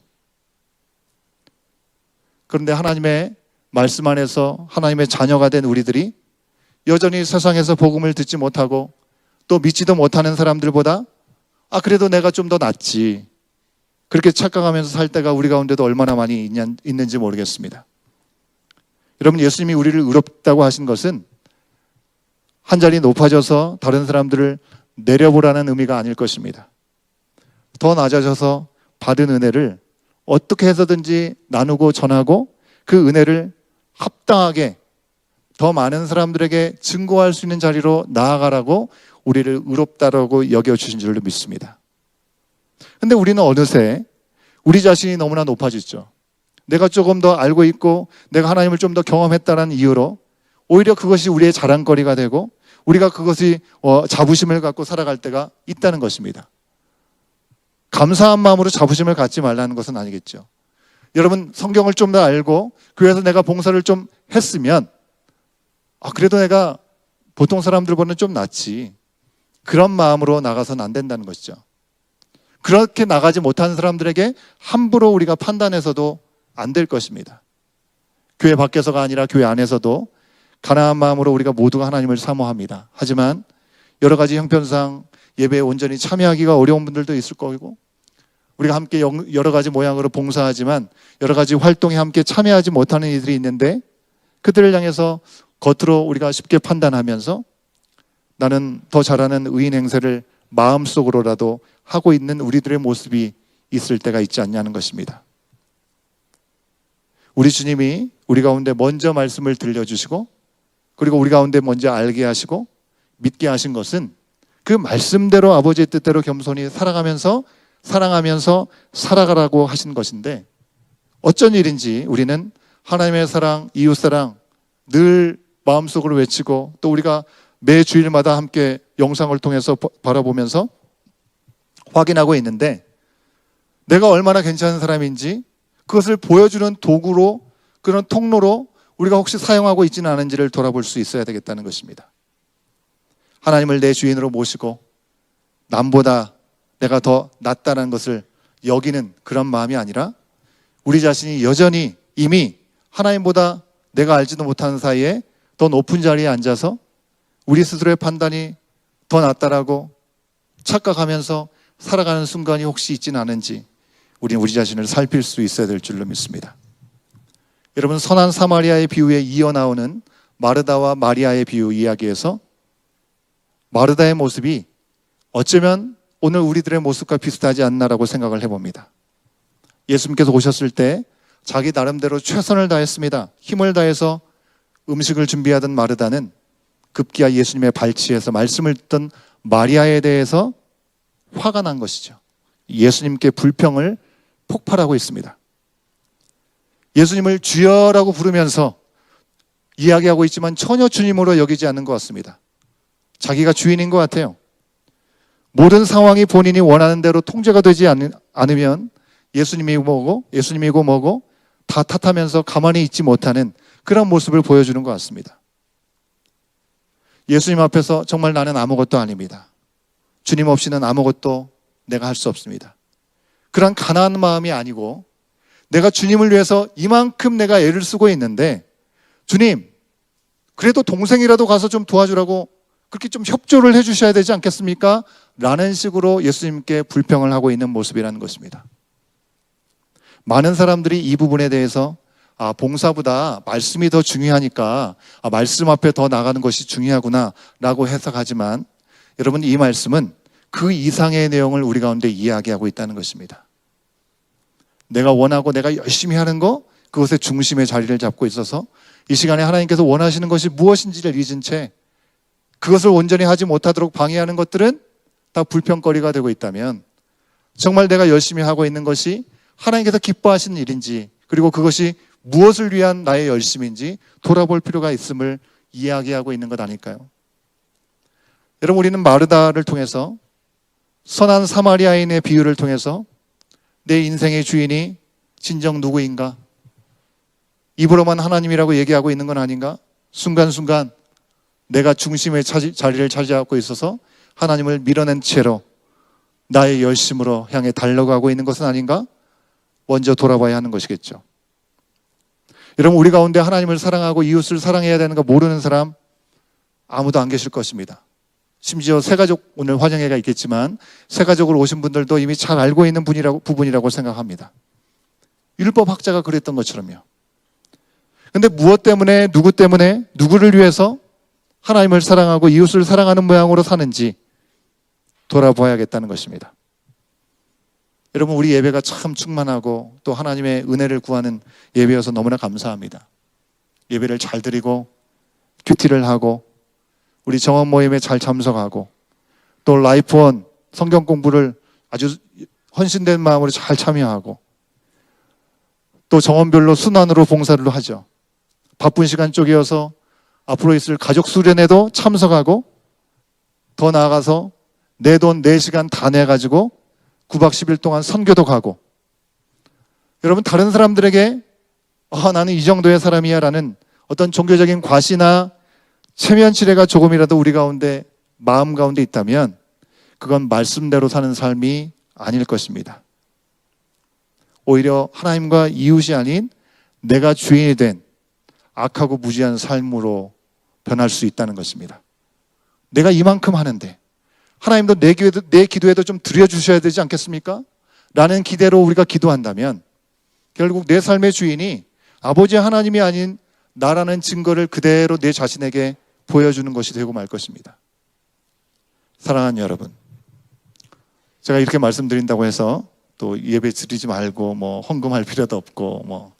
그런데 하나님의 말씀 안에서 하나님의 자녀가 된 우리들이 여전히 세상에서 복음을 듣지 못하고 또 믿지도 못하는 사람들보다 그래도 내가 좀 더 낫지, 그렇게 착각하면서 살 때가 우리 가운데도 얼마나 많이 있는지 모르겠습니다. 여러분, 예수님이 우리를 의롭다고 하신 것은 한 자리 높아져서 다른 사람들을 내려보라는 의미가 아닐 것입니다. 더 낮아져서 받은 은혜를 어떻게 해서든지 나누고 전하고 그 은혜를 합당하게 더 많은 사람들에게 증거할 수 있는 자리로 나아가라고 우리를 의롭다라고 여겨주신 줄로 믿습니다. 근데 우리는 어느새 우리 자신이 너무나 높아지죠. 내가 조금 더 알고 있고 내가 하나님을 좀 더 경험했다는 이유로 오히려 그것이 우리의 자랑거리가 되고 우리가 그것이 자부심을 갖고 살아갈 때가 있다는 것입니다. 감사한 마음으로 자부심을 갖지 말라는 것은 아니겠죠. 여러분, 성경을 좀 더 알고 교회에서 내가 봉사를 좀 했으면 그래도 내가 보통 사람들보다는 좀 낫지, 그런 마음으로 나가서는 안 된다는 것이죠. 그렇게 나가지 못하는 사람들에게 함부로 우리가 판단해서도 안 될 것입니다. 교회 밖에서가 아니라 교회 안에서도 가난한 마음으로 우리가 모두가 하나님을 사모합니다. 하지만 여러 가지 형편상 예배에 온전히 참여하기가 어려운 분들도 있을 거고, 우리가 함께 여러 가지 모양으로 봉사하지만 여러 가지 활동에 함께 참여하지 못하는 이들이 있는데, 그들을 향해서 겉으로 우리가 쉽게 판단하면서 나는 더 잘하는 의인 행세를 마음속으로라도 하고 있는 우리들의 모습이 있을 때가 있지 않냐는 것입니다. 우리 주님이 우리 가운데 먼저 말씀을 들려주시고 그리고 우리 가운데 먼저 알게 하시고 믿게 하신 것은 그 말씀대로 아버지의 뜻대로 겸손히 살아가면서 사랑하면서 살아가라고 하신 것인데, 어쩐 일인지 우리는 하나님의 사랑, 이웃사랑 늘 마음속으로 외치고 또 우리가 매 주일마다 함께 영상을 통해서 바라보면서 확인하고 있는데, 내가 얼마나 괜찮은 사람인지 그것을 보여주는 도구로, 그런 통로로 우리가 혹시 사용하고 있지는 않은지를 돌아볼 수 있어야 되겠다는 것입니다. 하나님을 내 주인으로 모시고 남보다 내가 더 낫다는 것을 여기는 그런 마음이 아니라, 우리 자신이 여전히 이미 하나님보다 내가 알지도 못하는 사이에 더 높은 자리에 앉아서 우리 스스로의 판단이 더 낫다라고 착각하면서 살아가는 순간이 혹시 있지는 않은지 우리는 우리 자신을 살필 수 있어야 될 줄로 믿습니다. 여러분, 선한 사마리아의 비유에 이어나오는 마르다와 마리아의 비유 이야기에서 마르다의 모습이 어쩌면 오늘 우리들의 모습과 비슷하지 않나라고 생각을 해봅니다. 예수님께서 오셨을 때 자기 나름대로 최선을 다했습니다. 힘을 다해서 음식을 준비하던 마르다는 급기야 예수님의 발치에서 말씀을 듣던 마리아에 대해서 화가 난 것이죠. 예수님께 불평을 폭발하고 있습니다. 예수님을 주여라고 부르면서 이야기하고 있지만 전혀 주님으로 여기지 않는 것 같습니다. 자기가 주인인 것 같아요. 모든 상황이 본인이 원하는 대로 통제가 되지 않으면 예수님이고 뭐고 다 탓하면서 가만히 있지 못하는 그런 모습을 보여주는 것 같습니다. 예수님 앞에서 정말 나는 아무것도 아닙니다. 주님 없이는 아무것도 내가 할 수 없습니다. 그런 가난한 마음이 아니고, 내가 주님을 위해서 이만큼 내가 애를 쓰고 있는데 주님, 그래도 동생이라도 가서 좀 도와주라고 그렇게 좀 협조를 해주셔야 되지 않겠습니까? 라는 식으로 예수님께 불평을 하고 있는 모습이라는 것입니다. 많은 사람들이 이 부분에 대해서 봉사보다 말씀이 더 중요하니까 말씀 앞에 더 나가는 것이 중요하구나 라고 해석하지만, 여러분, 이 말씀은 그 이상의 내용을 우리 가운데 이야기하고 있다는 것입니다. 내가 원하고 내가 열심히 하는 거, 그것의 중심의 자리를 잡고 있어서 이 시간에 하나님께서 원하시는 것이 무엇인지를 잊은 채 그것을 온전히 하지 못하도록 방해하는 것들은 다 불평거리가 되고 있다면, 정말 내가 열심히 하고 있는 것이 하나님께서 기뻐하시는 일인지, 그리고 그것이 무엇을 위한 나의 열심인지 돌아볼 필요가 있음을 이야기하고 있는 것 아닐까요? 여러분, 우리는 마르다를 통해서, 선한 사마리아인의 비유를 통해서 내 인생의 주인이 진정 누구인가? 입으로만 하나님이라고 얘기하고 있는 건 아닌가? 순간순간 내가 중심의 자리를 차지하고 있어서 하나님을 밀어낸 채로 나의 열심으로 향해 달려가고 있는 것은 아닌가? 먼저 돌아봐야 하는 것이겠죠. 여러분, 우리 가운데 하나님을 사랑하고 이웃을 사랑해야 되는 거 모르는 사람 아무도 안 계실 것입니다. 심지어 새가족, 오늘 환영회가 있겠지만 새가족으로 오신 분들도 이미 잘 알고 있는 부분이라고 생각합니다. 율법학자가 그랬던 것처럼요. 근데 무엇 때문에, 누구 때문에, 누구를 위해서 하나님을 사랑하고 이웃을 사랑하는 모양으로 사는지 돌아보아야겠다는 것입니다. 여러분, 우리 예배가 참 충만하고 또 하나님의 은혜를 구하는 예배여서 너무나 감사합니다. 예배를 잘 드리고 큐티를 하고 우리 정원 모임에 잘 참석하고 또 라이프원 성경 공부를 아주 헌신된 마음으로 잘 참여하고 또 정원별로 순환으로 봉사를 하죠. 바쁜 시간 쪼개어서 앞으로 있을 가족 수련회도 참석하고 더 나아가서 내 돈, 내 시간 다 내가지고 9박 10일 동안 선교도 가고, 여러분, 다른 사람들에게 나는 이 정도의 사람이야 라는 어떤 종교적인 과시나 체면치레가 조금이라도 우리 가운데, 마음 가운데 있다면 그건 말씀대로 사는 삶이 아닐 것입니다. 오히려 하나님과 이웃이 아닌 내가 주인이 된 악하고 무지한 삶으로 변할 수 있다는 것입니다. 내가 이만큼 하는데 하나님도 내 기도에도 좀 드려주셔야 되지 않겠습니까? 라는 기대로 우리가 기도한다면 결국 내 삶의 주인이 아버지 하나님이 아닌 나라는 증거를 그대로 내 자신에게 보여주는 것이 되고 말 것입니다. 사랑하는 여러분, 제가 이렇게 말씀드린다고 해서 또 예배 드리지 말고 뭐 헌금할 필요도 없고 뭐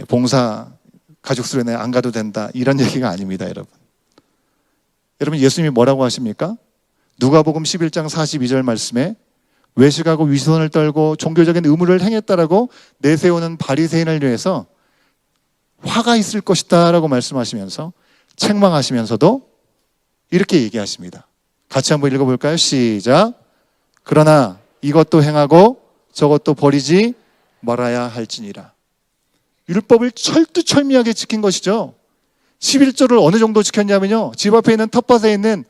봉사 가족 수련회 안 가도 된다 이런 얘기가 아닙니다. 여러분, 예수님이 뭐라고 하십니까? 누가복음 11장 42절 말씀에 외식하고 위선을 떨고 종교적인 의무를 행했다라고 내세우는 바리새인을 위해서 화가 있을 것이다 라고 말씀하시면서 책망하시면서도 이렇게 얘기하십니다. 같이 한번 읽어볼까요? 시작. 그러나 이것도 행하고 저것도 버리지 말아야 할지니라. 율법을 철두철미하게 지킨 것이죠. 11조를 어느 정도 지켰냐면요, 집 앞에 있는 텃밭에 있는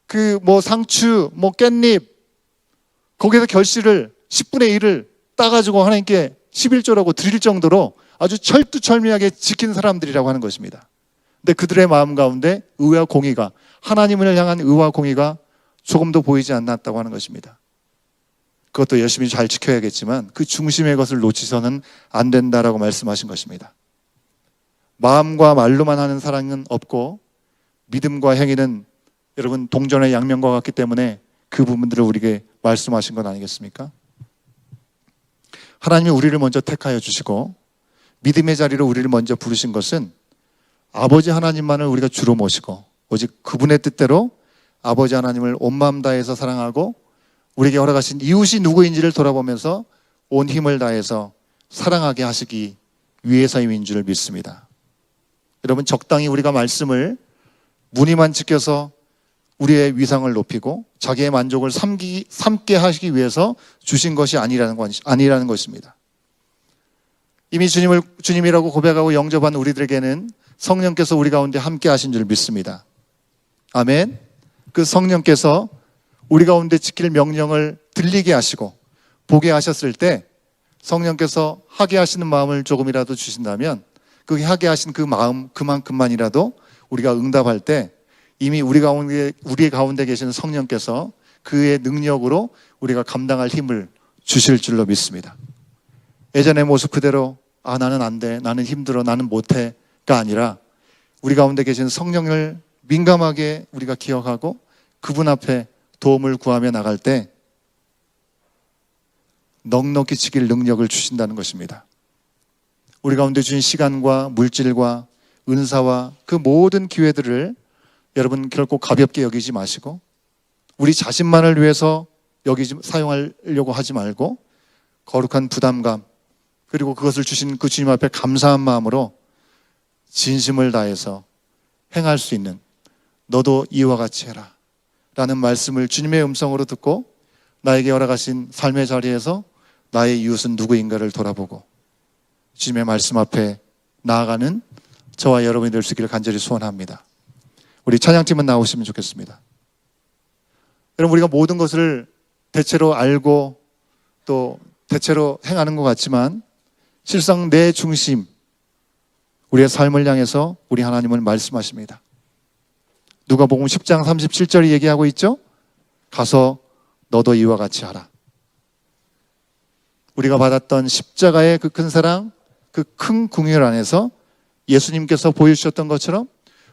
그 뭐 상추, 뭐 깻잎, 거기에서 결실을 10분의 1을 따가지고 하나님께 11조라고 드릴 정도로 아주 철두철미하게 지킨 사람들이라고 하는 것입니다. 근데 그들의 마음 가운데 의와 공의가, 하나님을 향한 의와 공의가 조금도 보이지 않았다고 하는 것입니다. 그것도 열심히 잘 지켜야겠지만 그 중심의 것을 놓치서는 안 된다라고 말씀하신 것입니다. 마음과 말로만 하는 사랑은 없고 믿음과 행위는 여러분 동전의 양면과 같기 때문에 그 부분들을 우리에게 말씀하신 건 아니겠습니까? 하나님이 우리를 먼저 택하여 주시고 믿음의 자리로 우리를 먼저 부르신 것은 아버지 하나님만을 우리가 주로 모시고 오직 그분의 뜻대로 아버지 하나님을 온 마음 다해서 사랑하고 우리에게 허락하신 이웃이 누구인지를 돌아보면서 온 힘을 다해서 사랑하게 하시기 위해서임인 줄 믿습니다. 여러분, 적당히 우리가 말씀을 무늬만 지켜서 우리의 위상을 높이고 자기의 만족을 삼게 하시기 위해서 주신 것이 아니라는 것입니다. 이미 주님이라고 고백하고 영접한 우리들에게는 성령께서 우리 가운데 함께 하신 줄 믿습니다. 아멘. 그 성령께서 우리 가운데 지킬 명령을 들리게 하시고 보게 하셨을 때 성령께서 하게 하시는 마음을 조금이라도 주신다면 그 하게 하신 그 마음 그만큼만이라도 우리가 응답할 때 이미 우리의 가운데 계시는 성령께서 그의 능력으로 우리가 감당할 힘을 주실 줄로 믿습니다. 예전의 모습 그대로 나는 안 돼, 나는 힘들어, 나는 못해가 아니라 우리 가운데 계신 성령을 민감하게 우리가 기억하고 그분 앞에 도움을 구하며 나갈 때 넉넉히 지킬 능력을 주신다는 것입니다. 우리 가운데 주신 시간과 물질과 은사와 그 모든 기회들을 여러분 결코 가볍게 여기지 마시고 우리 자신만을 위해서 사용하려고 하지 말고 거룩한 부담감 그리고 그것을 주신 그 주님 앞에 감사한 마음으로 진심을 다해서 행할 수 있는 너도 이와 같이 해라 라는 말씀을 주님의 음성으로 듣고 나에게 허락하신 삶의 자리에서 나의 이웃은 누구인가를 돌아보고 주님의 말씀 앞에 나아가는 저와 여러분이 될 수 있기를 간절히 소원합니다. 우리 찬양팀은 나오시면 좋겠습니다. 여러분, 우리가 모든 것을 대체로 알고 또 대체로 행하는 것 같지만 실상 내 중심, 우리의 삶을 향해서 우리 하나님은 말씀하십니다. 누가복음 10장 37절이 얘기하고 있죠. 가서 너도 이와 같이 하라. 우리가 받았던 십자가의 그 큰 사랑, 그 큰 궁율 안에서 예수님께서 보여주셨던 것처럼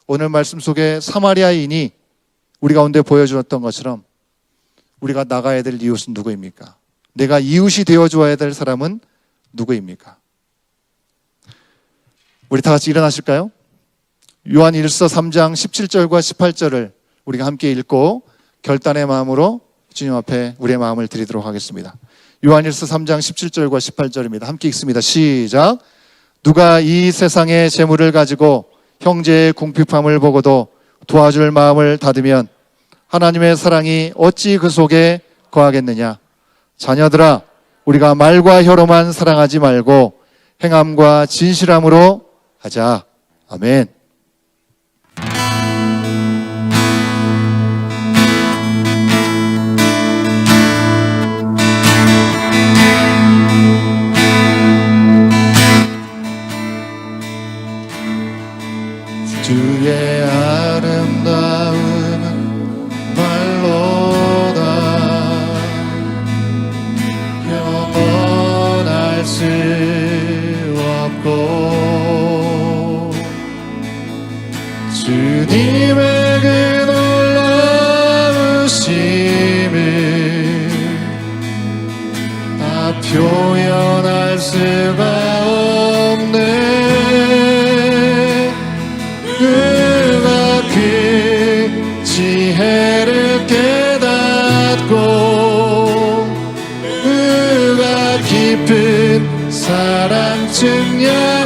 오늘 말씀 속에 사마리아인이 우리 가운데 보여주었던 것처럼 우리가 나가야 될 이웃은 누구입니까? 내가 이웃이 되어줘야 될 사람은 누구입니까? 우리 다 같이 일어나실까요? 요한 1서 3장 17절과 18절을 우리가 함께 읽고 결단의 마음으로 주님 앞에 우리의 마음을 드리도록 하겠습니다. 요한 1서 3장 17절과 18절입니다. 함께 읽습니다. 시작. 누가 이 세상의 재물을 가지고 형제의 궁핍함을 보고도 도와줄 마음을 닫으면 하나님의 사랑이 어찌 그 속에 거하겠느냐. 자녀들아, 우리가 말과 혀로만 사랑하지 말고 행함과 진실함으로 하자. 아멘. 주의 아름다움은 말로다 영원할 수 없고 주님의 그 놀라우심을 다 표현할 수가 없네. 그가 그 지혜를 깨닫고 그가 깊은 사랑 증량할까.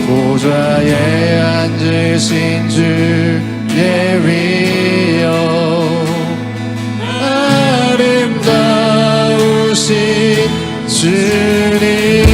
보좌에 앉으신 주의 위엄 아름다우신 주님.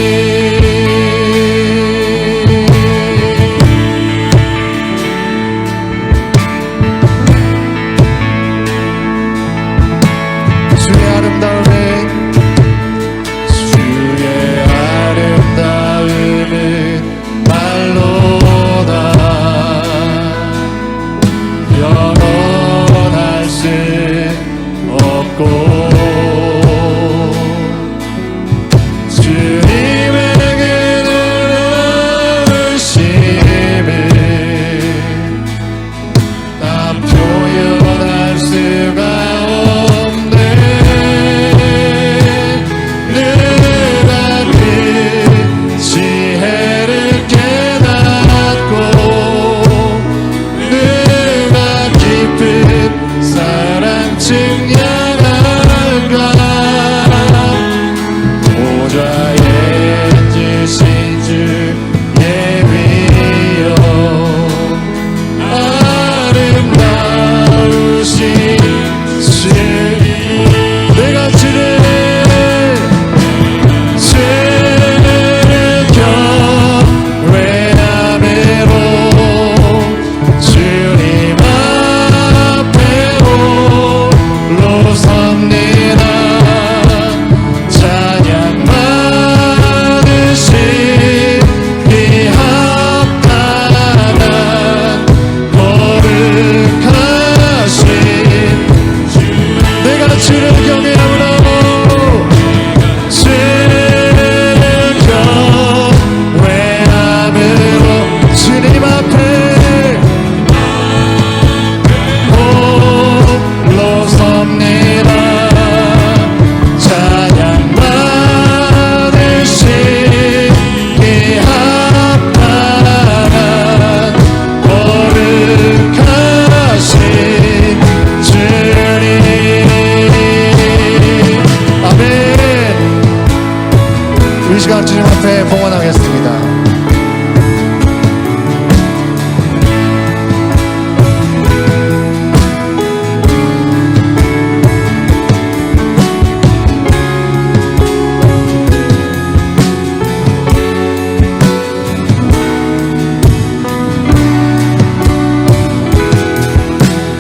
주님 앞에 봉헌하겠습니다.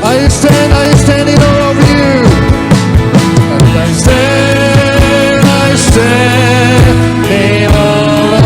I stand in awe of you. I stand in awe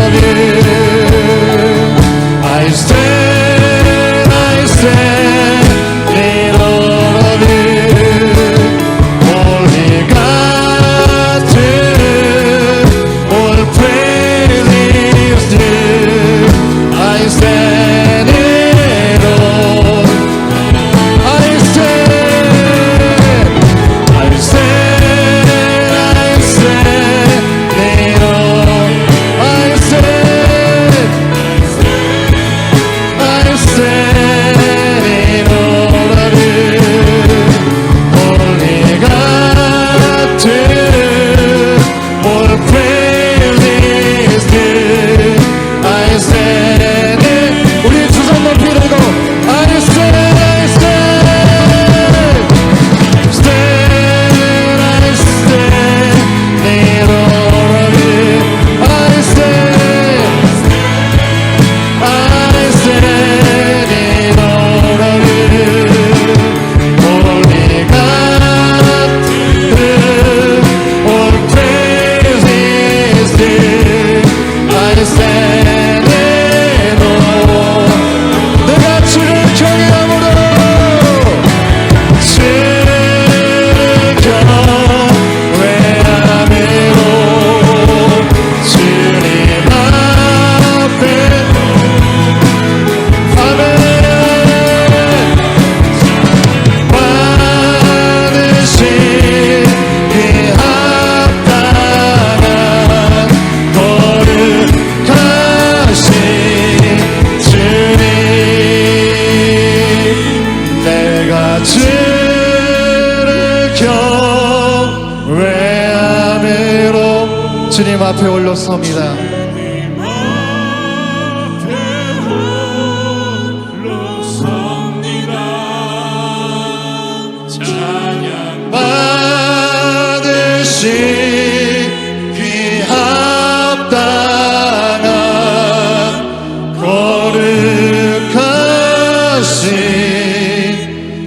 주님 앞에 올라섭니다. 받으시기 합당한 거룩하신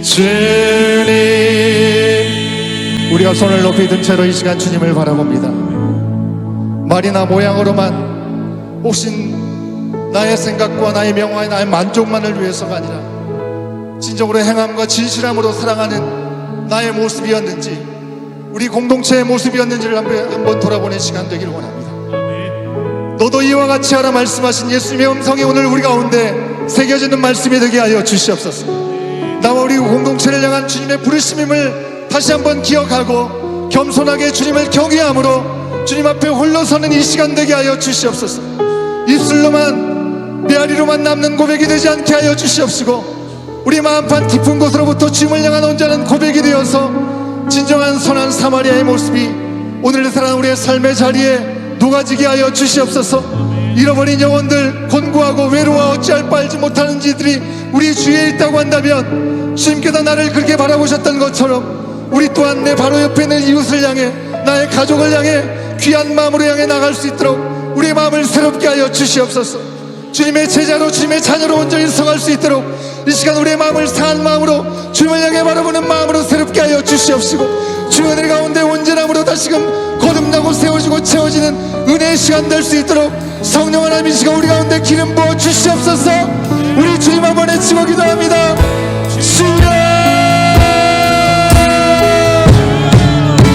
주님, 우리가 손을 높이 든 채로 이 시간 주님을 바라봅니다. 말이나 모양으로만 혹시 나의 생각과 나의 명화와 나의 만족만을 위해서가 아니라 진정으로 행함과 진실함으로 사랑하는 나의 모습이었는지, 우리 공동체의 모습이었는지를 한번 돌아보는 시간 되기를 원합니다. 너도 이와 같이 하라 말씀하신 예수님의 음성이 오늘 우리 가운데 새겨지는 말씀이 되게 하여 주시옵소서. 나와 우리 공동체를 향한 주님의 부르심임을 다시 한번 기억하고 겸손하게 주님을 경외함으로 주님 앞에 홀로 서는 이 시간 되게 하여 주시옵소서. 입술로만 메아리로만 남는 고백이 되지 않게 하여 주시옵시고, 우리 마음판 깊은 곳으로부터 주님을 향한 온전한 고백이 되어서 진정한 선한 사마리아의 모습이 오늘 살아가는 우리의 삶의 자리에 녹아지게 하여 주시옵소서. 잃어버린 영혼들, 곤고하고 외로워 어찌할 바 알지 못하는 이들이 우리 주위에 있다고 한다면, 주님께서 나를 그렇게 바라보셨던 것처럼 우리 또한 내 바로 옆에 있는 이웃을 향해, 나의 가족을 향해 귀한 마음으로 향해 나갈 수 있도록 우리의 마음을 새롭게 하여 주시옵소서. 주님의 제자로, 주님의 자녀로 온전히 서갈 수 있도록 이 시간 우리의 마음을 상한 마음으로 주님을 향해 바라보는 마음으로 새롭게 하여 주시옵시고, 주의 은혜 가운데 온전함으로 다시금 거듭나고 세워지고 채워지는 은혜의 시간 될 수 있도록 성령 하나님 이 시간 우리 가운데 기름 부어 주시옵소서. 우리 주님 한번 외치고 기도합니다. 주여,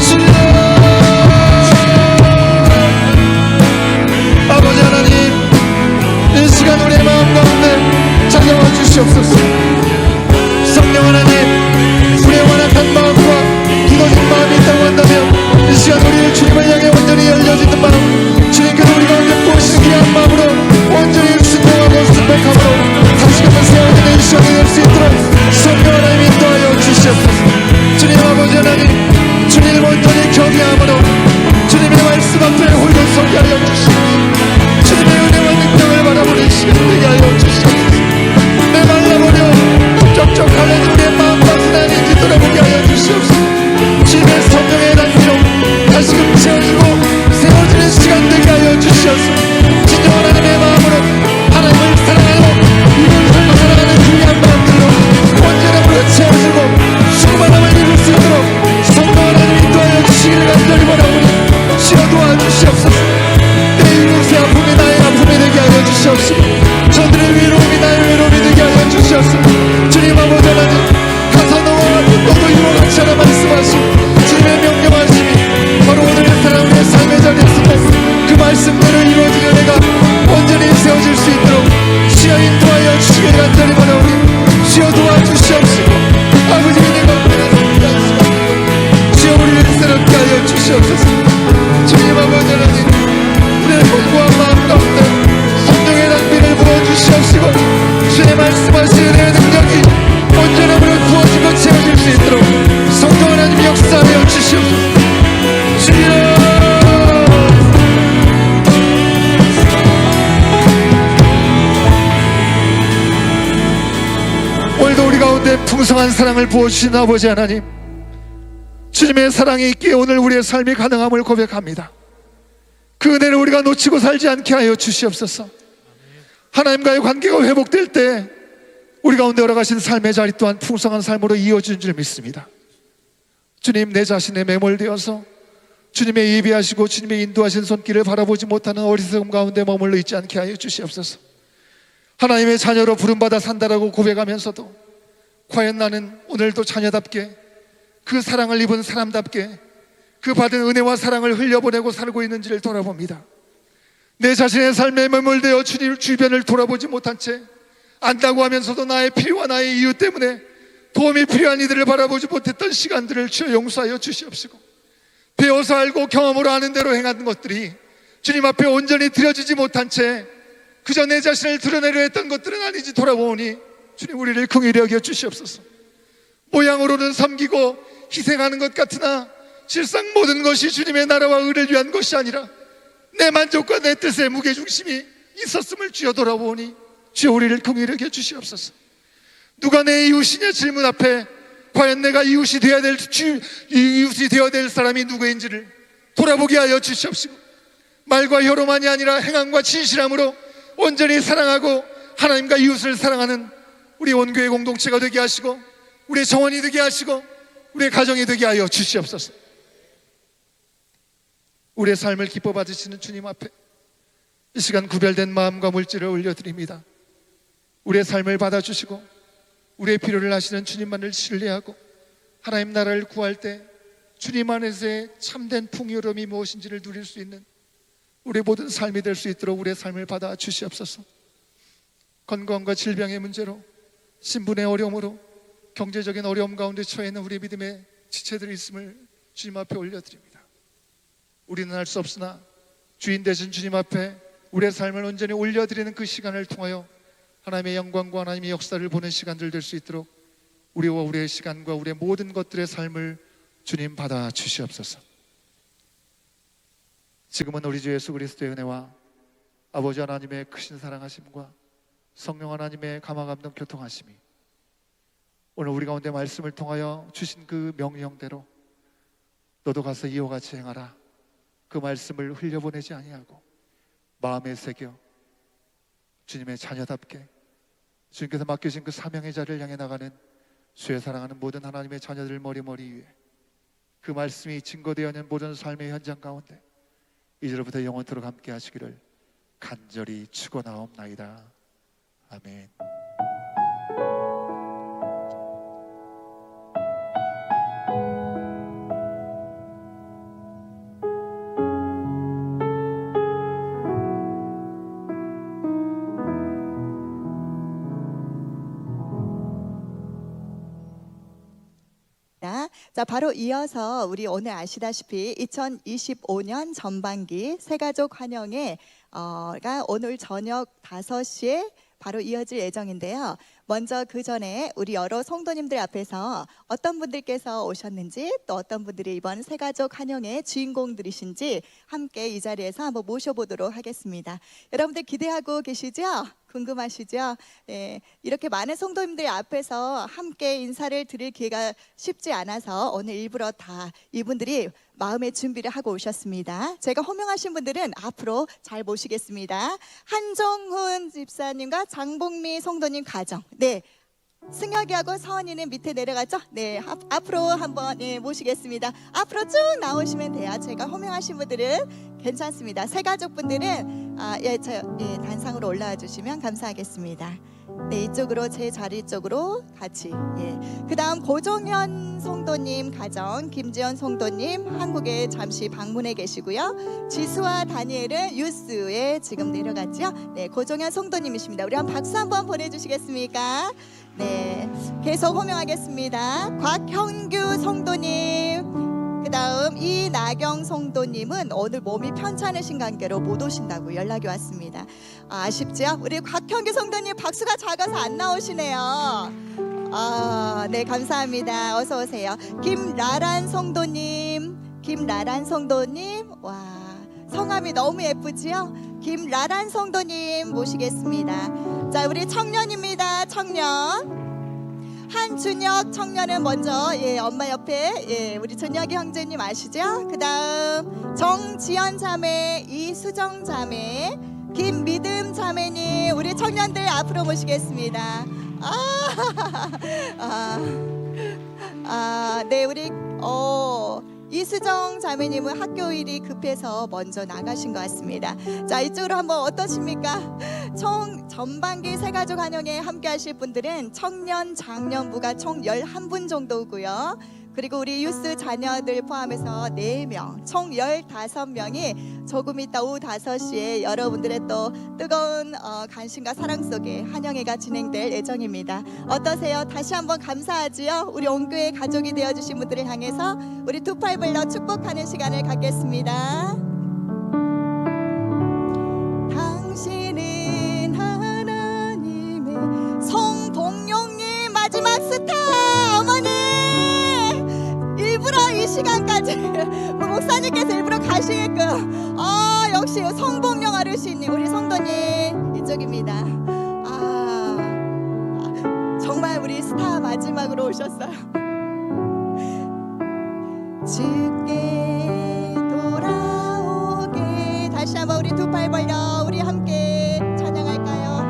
주여. 아버지 하나님, 이 시간 우리의 마음 가운데 찾아와 주시옵소서. 성령 하나님, 우리의 완악한 마음과 굳어진 마음이 있다고 한다면 이 시간 우리의 주님을 향해 온전히 열려지는 마음, 주님께서 우리 가운데 부으시는 귀한 마음으로 온전히 순종하고 순백함으로 다시금 세워지는 이 시간이 될 수 있도록 성령 하나님 인도하여 주시옵소서. 주님 아버지 하나님, 주님을 온전히 경외함으로 주님의 말씀 앞에 홀로 서게 하여 주시옵소서. 주님의 은혜와 능력을 바라보는 시간 되게 하여 주시옵소서. 내 말라버려 쩍쩍 갈라진 우리의 마음과 하나님께 돌아보게 하여 주시옵소서. 주님의 성령의 단비로 다시금 채워지고 세워지는 시간 되게 하여 주시옵소서. 진정 하나님의 마음으로 하나님을 사랑하고 이웃을 사랑하는 귀한 마음들로 온전함으로 채워지고 충만함을 이룰 수 있도록 성령 하나님 인도하여 주시기를 간절히 바라오니 주여 도와주시옵소서. 내 이웃의 아픔이 나의 아픔이 되게 하여 주시옵시고, 저들의 외로움이 나의 외로움이 되게 하여 주시옵소서. 주님 아버지 하나님, 가서 너와 너도 이와 같이 하라 말씀하시고 주님의 명령하심이 바로 오늘 사랑 우리의 삶의 자리에서 그 말씀대로 이루어지는 은혜가 온전히 세워질 수 있도록 주여 인도하여 주시기를 간절히 바라오니 주여 도와주시옵시고, 아버지 은혜가 주여 우리를 새롭게 하여 주시옵소서. 주님 아버지 하나님, 우리의 공고한 마음 가운데 성령의 낭비를 부어주시옵시고, 주의 말씀하신 은혜의 능력이 온전함으로 부어지고 채워질 수 있도록 성령 하나님 역사하여 주시옵소서. 주여, 오늘도 우리 가운데 풍성한 사랑을 부어주신 아버지 하나님, 주님의 사랑이 있기에 오늘 우리의 삶이 가능함을 고백합니다. 그 은혜를 우리가 놓치고 살지 않게 하여 주시옵소서. 하나님과의 관계가 회복될 때 우리 가운데 걸어가신 삶의 자리 또한 풍성한 삶으로 이어지는 줄 믿습니다. 주님, 내 자신에 매몰되어서 주님의 예비하시고 주님의 인도하신 손길을 바라보지 못하는 어리석음 가운데 머물러 있지 않게 하여 주시옵소서. 하나님의 자녀로 부름받아 산다라고 고백하면서도 과연 나는 오늘도 자녀답게 그 사랑을 입은 사람답게 그 받은 은혜와 사랑을 흘려보내고 살고 있는지를 돌아봅니다. 내 자신의 삶에 매몰되어 주님 주변을 돌아보지 못한 채 안다고 하면서도 나의 필요와 나의 이유 때문에 도움이 필요한 이들을 바라보지 못했던 시간들을 주여 용서하여 주시옵시고, 배워서 알고 경험으로 아는 대로 행하는 것들이 주님 앞에 온전히 드려지지 못한 채 그저 내 자신을 드러내려 했던 것들은 아니지 돌아보니 주님 우리를 긍휼히 여겨 주시옵소서. 모양으로는 섬기고 희생하는 것 같으나 실상 모든 것이 주님의 나라와 의를 위한 것이 아니라 내 만족과 내 뜻의 무게중심이 있었음을 주여 돌아보니 주여 우리를 긍휼히 여겨 주시옵소서. 누가 내 이웃이냐 질문 앞에 과연 내가 이웃이 되어야 될 사람이 누구인지를 돌아보게 하여 주시옵시고, 말과 혀로만이 아니라 행함과 진실함으로 온전히 사랑하고 하나님과 이웃을 사랑하는 우리 온교회 공동체가 되게 하시고, 우리의 정원이 되게 하시고, 우리의 가정이 되게 하여 주시옵소서. 우리의 삶을 기뻐 받으시는 주님 앞에 이 시간 구별된 마음과 물질을 올려드립니다. 우리의 삶을 받아주시고 우리의 필요를 아시는 주님만을 신뢰하고 하나님 나라를 구할 때 주님 안에서의 참된 풍요로움이 무엇인지를 누릴 수 있는 우리의 모든 삶이 될 수 있도록 우리의 삶을 받아 주시옵소서. 건강과 질병의 문제로, 신분의 어려움으로, 경제적인 어려움 가운데 처해 있는 우리의 믿음의 지체들이 있음을 주님 앞에 올려드립니다. 우리는 할 수 없으나 주인 되신 주님 앞에 우리의 삶을 온전히 올려드리는 그 시간을 통하여 하나님의 영광과 하나님의 역사를 보는 시간들 될 수 있도록 우리와 우리의 시간과 우리의 모든 것들의 삶을 주님 받아 주시옵소서. 지금은 우리 주 예수 그리스도의 은혜와 아버지 하나님의 크신 사랑하심과 성령 하나님의 감화감동 교통하심이 오늘 우리 가운데 말씀을 통하여 주신 그 명령대로 너도 가서 이와 같이 행하라, 그 말씀을 흘려보내지 아니하고 마음에 새겨 주님의 자녀답게 주님께서 맡겨진 그 사명의 자리를 향해 나가는 주의 사랑하는 모든 하나님의 자녀들 머리 위에 그 말씀이 증거되어 있는 모든 삶의 현장 가운데 이제로부터 영원토록 함께 하시기를 간절히 축원하옵나이다. 아멘.
자, 바로 이어서 우리 오늘 아시다시피 2025년 전반기 새가족 환영회가 오늘 저녁 5시에 바로 이어질 예정인데요. 먼저 그 전에 우리 여러 성도님들 앞에서 어떤 분들께서 오셨는지, 또 어떤 분들이 이번 새가족 환영회의 주인공들이신지 함께 이 자리에서 한번 모셔보도록 하겠습니다. 여러분들 기대하고 계시죠? 궁금하시죠? 네, 이렇게 많은 성도님들 앞에서 함께 인사를 드릴 기회가 쉽지 않아서 오늘 일부러 다 이분들이 마음의 준비를 하고 오셨습니다. 제가 호명하신 분들은 앞으로 잘 모시겠습니다. 한정훈 집사님과 장복미 성도님 가정. 네, 승혁이하고 서원이는 밑에 내려갔죠? 네, 앞으로 한번 모시겠습니다. 앞으로 쭉 나오시면 돼요. 제가 호명하신 분들은 괜찮습니다. 새 가족분들은 단상으로 올라와 주시면 감사하겠습니다. 네, 이쪽으로 제 자리 쪽으로 같이. 그 다음 고종현 성도님 가정, 김지연 성도님 한국에 잠시 방문해 계시고요. 지수와 다니엘은 유스에 지금 내려갔죠. 네, 고종현 성도님이십니다. 우리 한번 박수 한번 보내주시겠습니까? 네, 계속 호명하겠습니다. 곽형규 성도님, 그 다음 이나경 성도님은 오늘 몸이 편찮으신 관계로 못 오신다고 연락이 왔습니다. 아쉽죠? 우리 곽형규 성도님 박수가 작아서 안 나오시네요. 네, 감사합니다. 어서 오세요. 김라란 성도님, 와, 성함이 너무 예쁘지요? 김라란 성도님 모시겠습니다. 자, 우리 청년입니다. 청년. 한준혁 청년은 먼저 엄마 옆에 우리 준혁이 형제님 아시죠? 그 다음 정지연 자매, 이수정 자매, 김미듬 자매님, 우리 청년들 앞으로 모시겠습니다. 네, 우리 이수정 자매님은 학교 일이 급해서 먼저 나가신 것 같습니다. 자, 이쪽으로 한번 어떠십니까? 총 전반기 새가족 환영회 함께 하실 분들은 청년 장년부가 총 11분 정도고요. 그리고 우리 유스 자녀들 포함해서 4명, 총 15명이 조금 이따 오후 5시에 여러분들의 또 뜨거운 관심과 사랑 속에 환영회가 진행될 예정입니다. 어떠세요? 다시 한번 감사하지요? 우리 온교회 가족이 되어주신 분들을 향해서 우리 두 팔 불러 축복하는 시간을 갖겠습니다. 당신은 하나님의, 송동용님 마지막 스타 어머니, 일부러 이 시간까지 목사님께서 일부러 가시게끔 역시 역시 성복령 어르신님, 우리 성도님 이쪽입니다. 정말 우리 스타 마지막으로 오셨어요. 주께 돌아오게. 다시 한번 우리 두 팔 벌려 우리 함께 찬양할까요?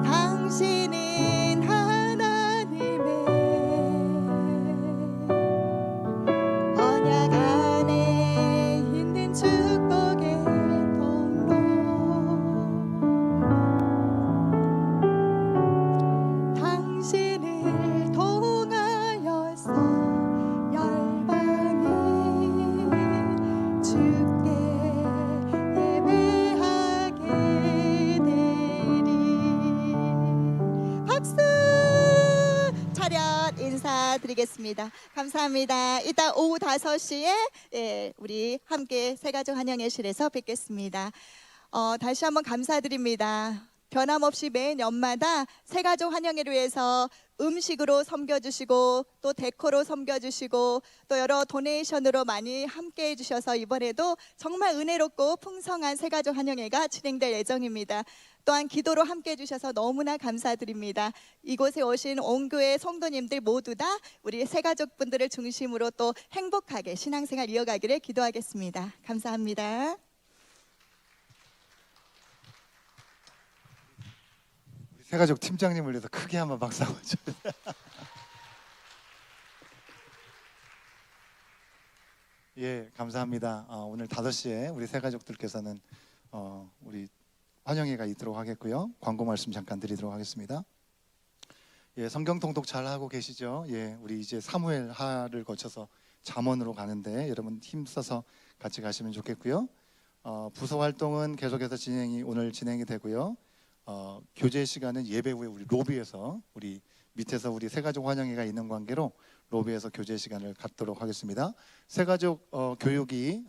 당신은 하나님의 언약 안에 있는 축복의 통로. 당신을 통하여서 열방이 주께 예배하게 되리. 박수! 차렷 인사드리겠습니다. 감사합니다. 이따 오후 5시에 우리 함께 새가족 한영예실에서 뵙겠습니다. 다시 한번 감사드립니다. 변함없이 매 연마다 새가족 환영회를 위해서 음식으로 섬겨주시고 또 데코로 섬겨주시고 또 여러 도네이션으로 많이 함께해 주셔서 이번에도 정말 은혜롭고 풍성한 새가족 환영회가 진행될 예정입니다. 또한 기도로 함께해 주셔서 너무나 감사드립니다. 이곳에 오신 온 교회 성도님들 모두 다 우리 새가족분들을 중심으로 또 행복하게 신앙생활 이어가기를 기도하겠습니다. 감사합니다.
새가족 팀장님을 위해서 크게 한번 박수 한번 쳐주세요. 예, 감사합니다. 오늘 5시에 우리 새가족들께서는 우리 환영회가 있도록 하겠고요. 광고 말씀 잠깐 드리도록 하겠습니다. 예, 성경 통독 잘 하고 계시죠? 예, 우리 이제 사무엘 하를 거쳐서 잠언으로 가는데 여러분 힘써서 같이 가시면 좋겠고요. 부서 활동은 계속해서 오늘 진행이 되고요. 교제 시간은 예배 후에 우리 로비에서 우리 밑에서 우리 새가족 환영회가 있는 관계로 로비에서 교제 시간을 갖도록 하겠습니다. 새가족 교육이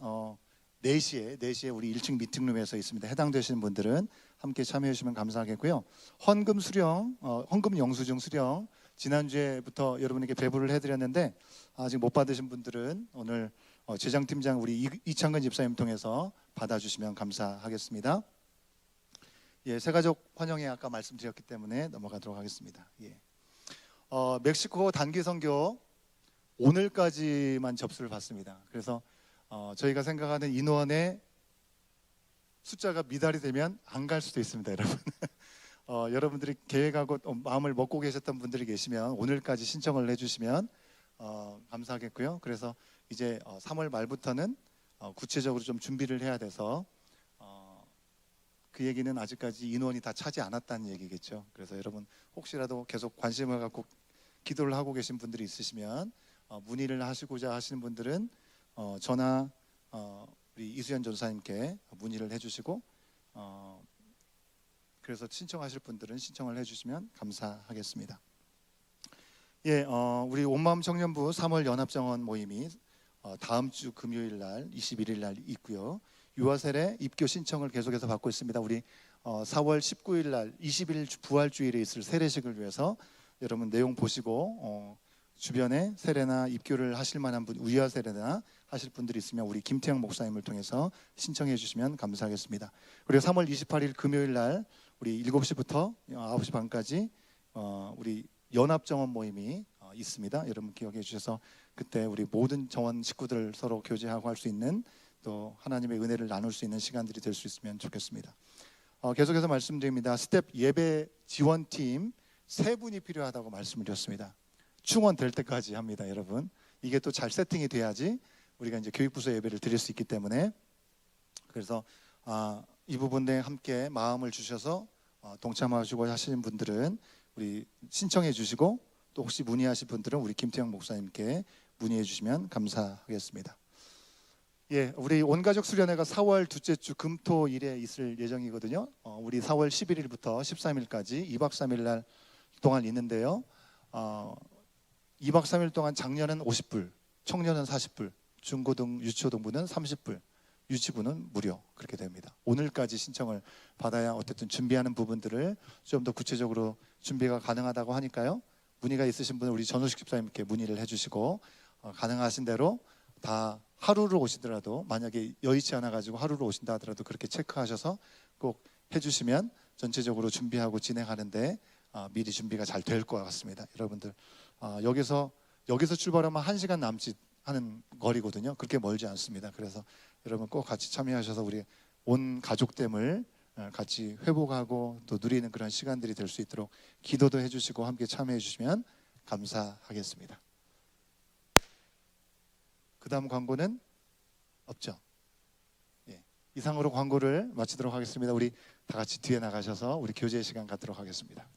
4시에 우리 1층 미팅룸에서 있습니다. 해당되시는 분들은 함께 참여해 주시면 감사하겠고요. 헌금 수령, 헌금 영수증 수령 지난주에부터 여러분에게 배부를 해드렸는데 아직 못 받으신 분들은 오늘 재정팀장 우리 이창근 집사님 통해서 받아주시면 감사하겠습니다. 예, 새가족 환영회 아까 말씀드렸기 때문에 넘어가도록 하겠습니다. 예. 멕시코 단기 선교 오늘까지만 접수를 받습니다. 그래서 저희가 생각하는 인원의 숫자가 미달이 되면 안 갈 수도 있습니다, 여러분. 여러분들이 계획하고 마음을 먹고 계셨던 분들이 계시면 오늘까지 신청을 해주시면 감사하겠고요. 그래서 이제 3월 말부터는 구체적으로 좀 준비를 해야 돼서 그 얘기는 아직까지 인원이 다 차지 않았다는 얘기겠죠. 그래서 여러분 혹시라도 계속 관심을 갖고 기도를 하고 계신 분들이 있으시면 문의를 하시고자 하시는 분들은 전화 우리 이수연 전사님께 문의를 해주시고 그래서 신청하실 분들은 신청을 해주시면 감사하겠습니다. 예, 우리 온마음 청년부 3월 연합정원 모임이 다음 주 금요일 날 21일 날 있고요. 유아세례 입교 신청을 계속해서 받고 있습니다. 우리 4월 19일 날 20일 부활주일에 있을 세례식을 위해서 여러분 내용 보시고 주변에 세례나 입교를 하실 만한 분, 유아 세례나 하실 분들이 있으면 우리 김태형 목사님을 통해서 신청해 주시면 감사하겠습니다. 그리고 3월 28일 금요일 날 우리 7시부터 9시 반까지 우리 연합정원 모임이 있습니다. 여러분 기억해 주셔서 그때 우리 모든 정원 식구들 서로 교제하고 할 수 있는 또 하나님의 은혜를 나눌 수 있는 시간들이 될 수 있으면 좋겠습니다. 계속해서 말씀드립니다. 스텝 예배 지원팀 3분이 필요하다고 말씀을 드렸습니다. 충원될 때까지 합니다, 여러분. 이게 또 잘 세팅이 돼야지 우리가 이제 교육부서 예배를 드릴 수 있기 때문에 그래서 이 부분에 함께 마음을 주셔서 동참하시고 하시는 분들은 우리 신청해 주시고 또 혹시 문의하실 분들은 우리 김태형 목사님께 문의해 주시면 감사하겠습니다. 예, 우리 온가족 수련회가 4월 둘째 주 금토일에 있을 예정이거든요. 우리 4월 11일부터 13일까지 2박 3일 날 동안 있는데요. 2박 3일 동안 장년은 50불, 청년은 40불, 중고등 유초등부는 30불, 유치부는 무료 그렇게 됩니다. 오늘까지 신청을 받아야 어쨌든 준비하는 부분들을 좀 더 구체적으로 준비가 가능하다고 하니까요. 문의가 있으신 분은 우리 전우식 집사님께 문의를 해주시고 가능하신 대로 다 하루를 오시더라도 만약에 여의치 않아 가지고 하루를 오신다 하더라도 그렇게 체크하셔서 꼭 해주시면 전체적으로 준비하고 진행하는데 미리 준비가 잘 될 것 같습니다. 여러분들 여기서 출발하면 1시간 남짓 하는 거리거든요. 그렇게 멀지 않습니다. 그래서 여러분 꼭 같이 참여하셔서 우리 온 가족됨을 같이 회복하고 또 누리는 그런 시간들이 될 수 있도록 기도도 해주시고 함께 참여해 주시면 감사하겠습니다. 그 다음 광고는 없죠? 예. 이상으로 광고를 마치도록 하겠습니다. 우리 다 같이 뒤에 나가셔서 우리 교제 시간 갖도록 하겠습니다.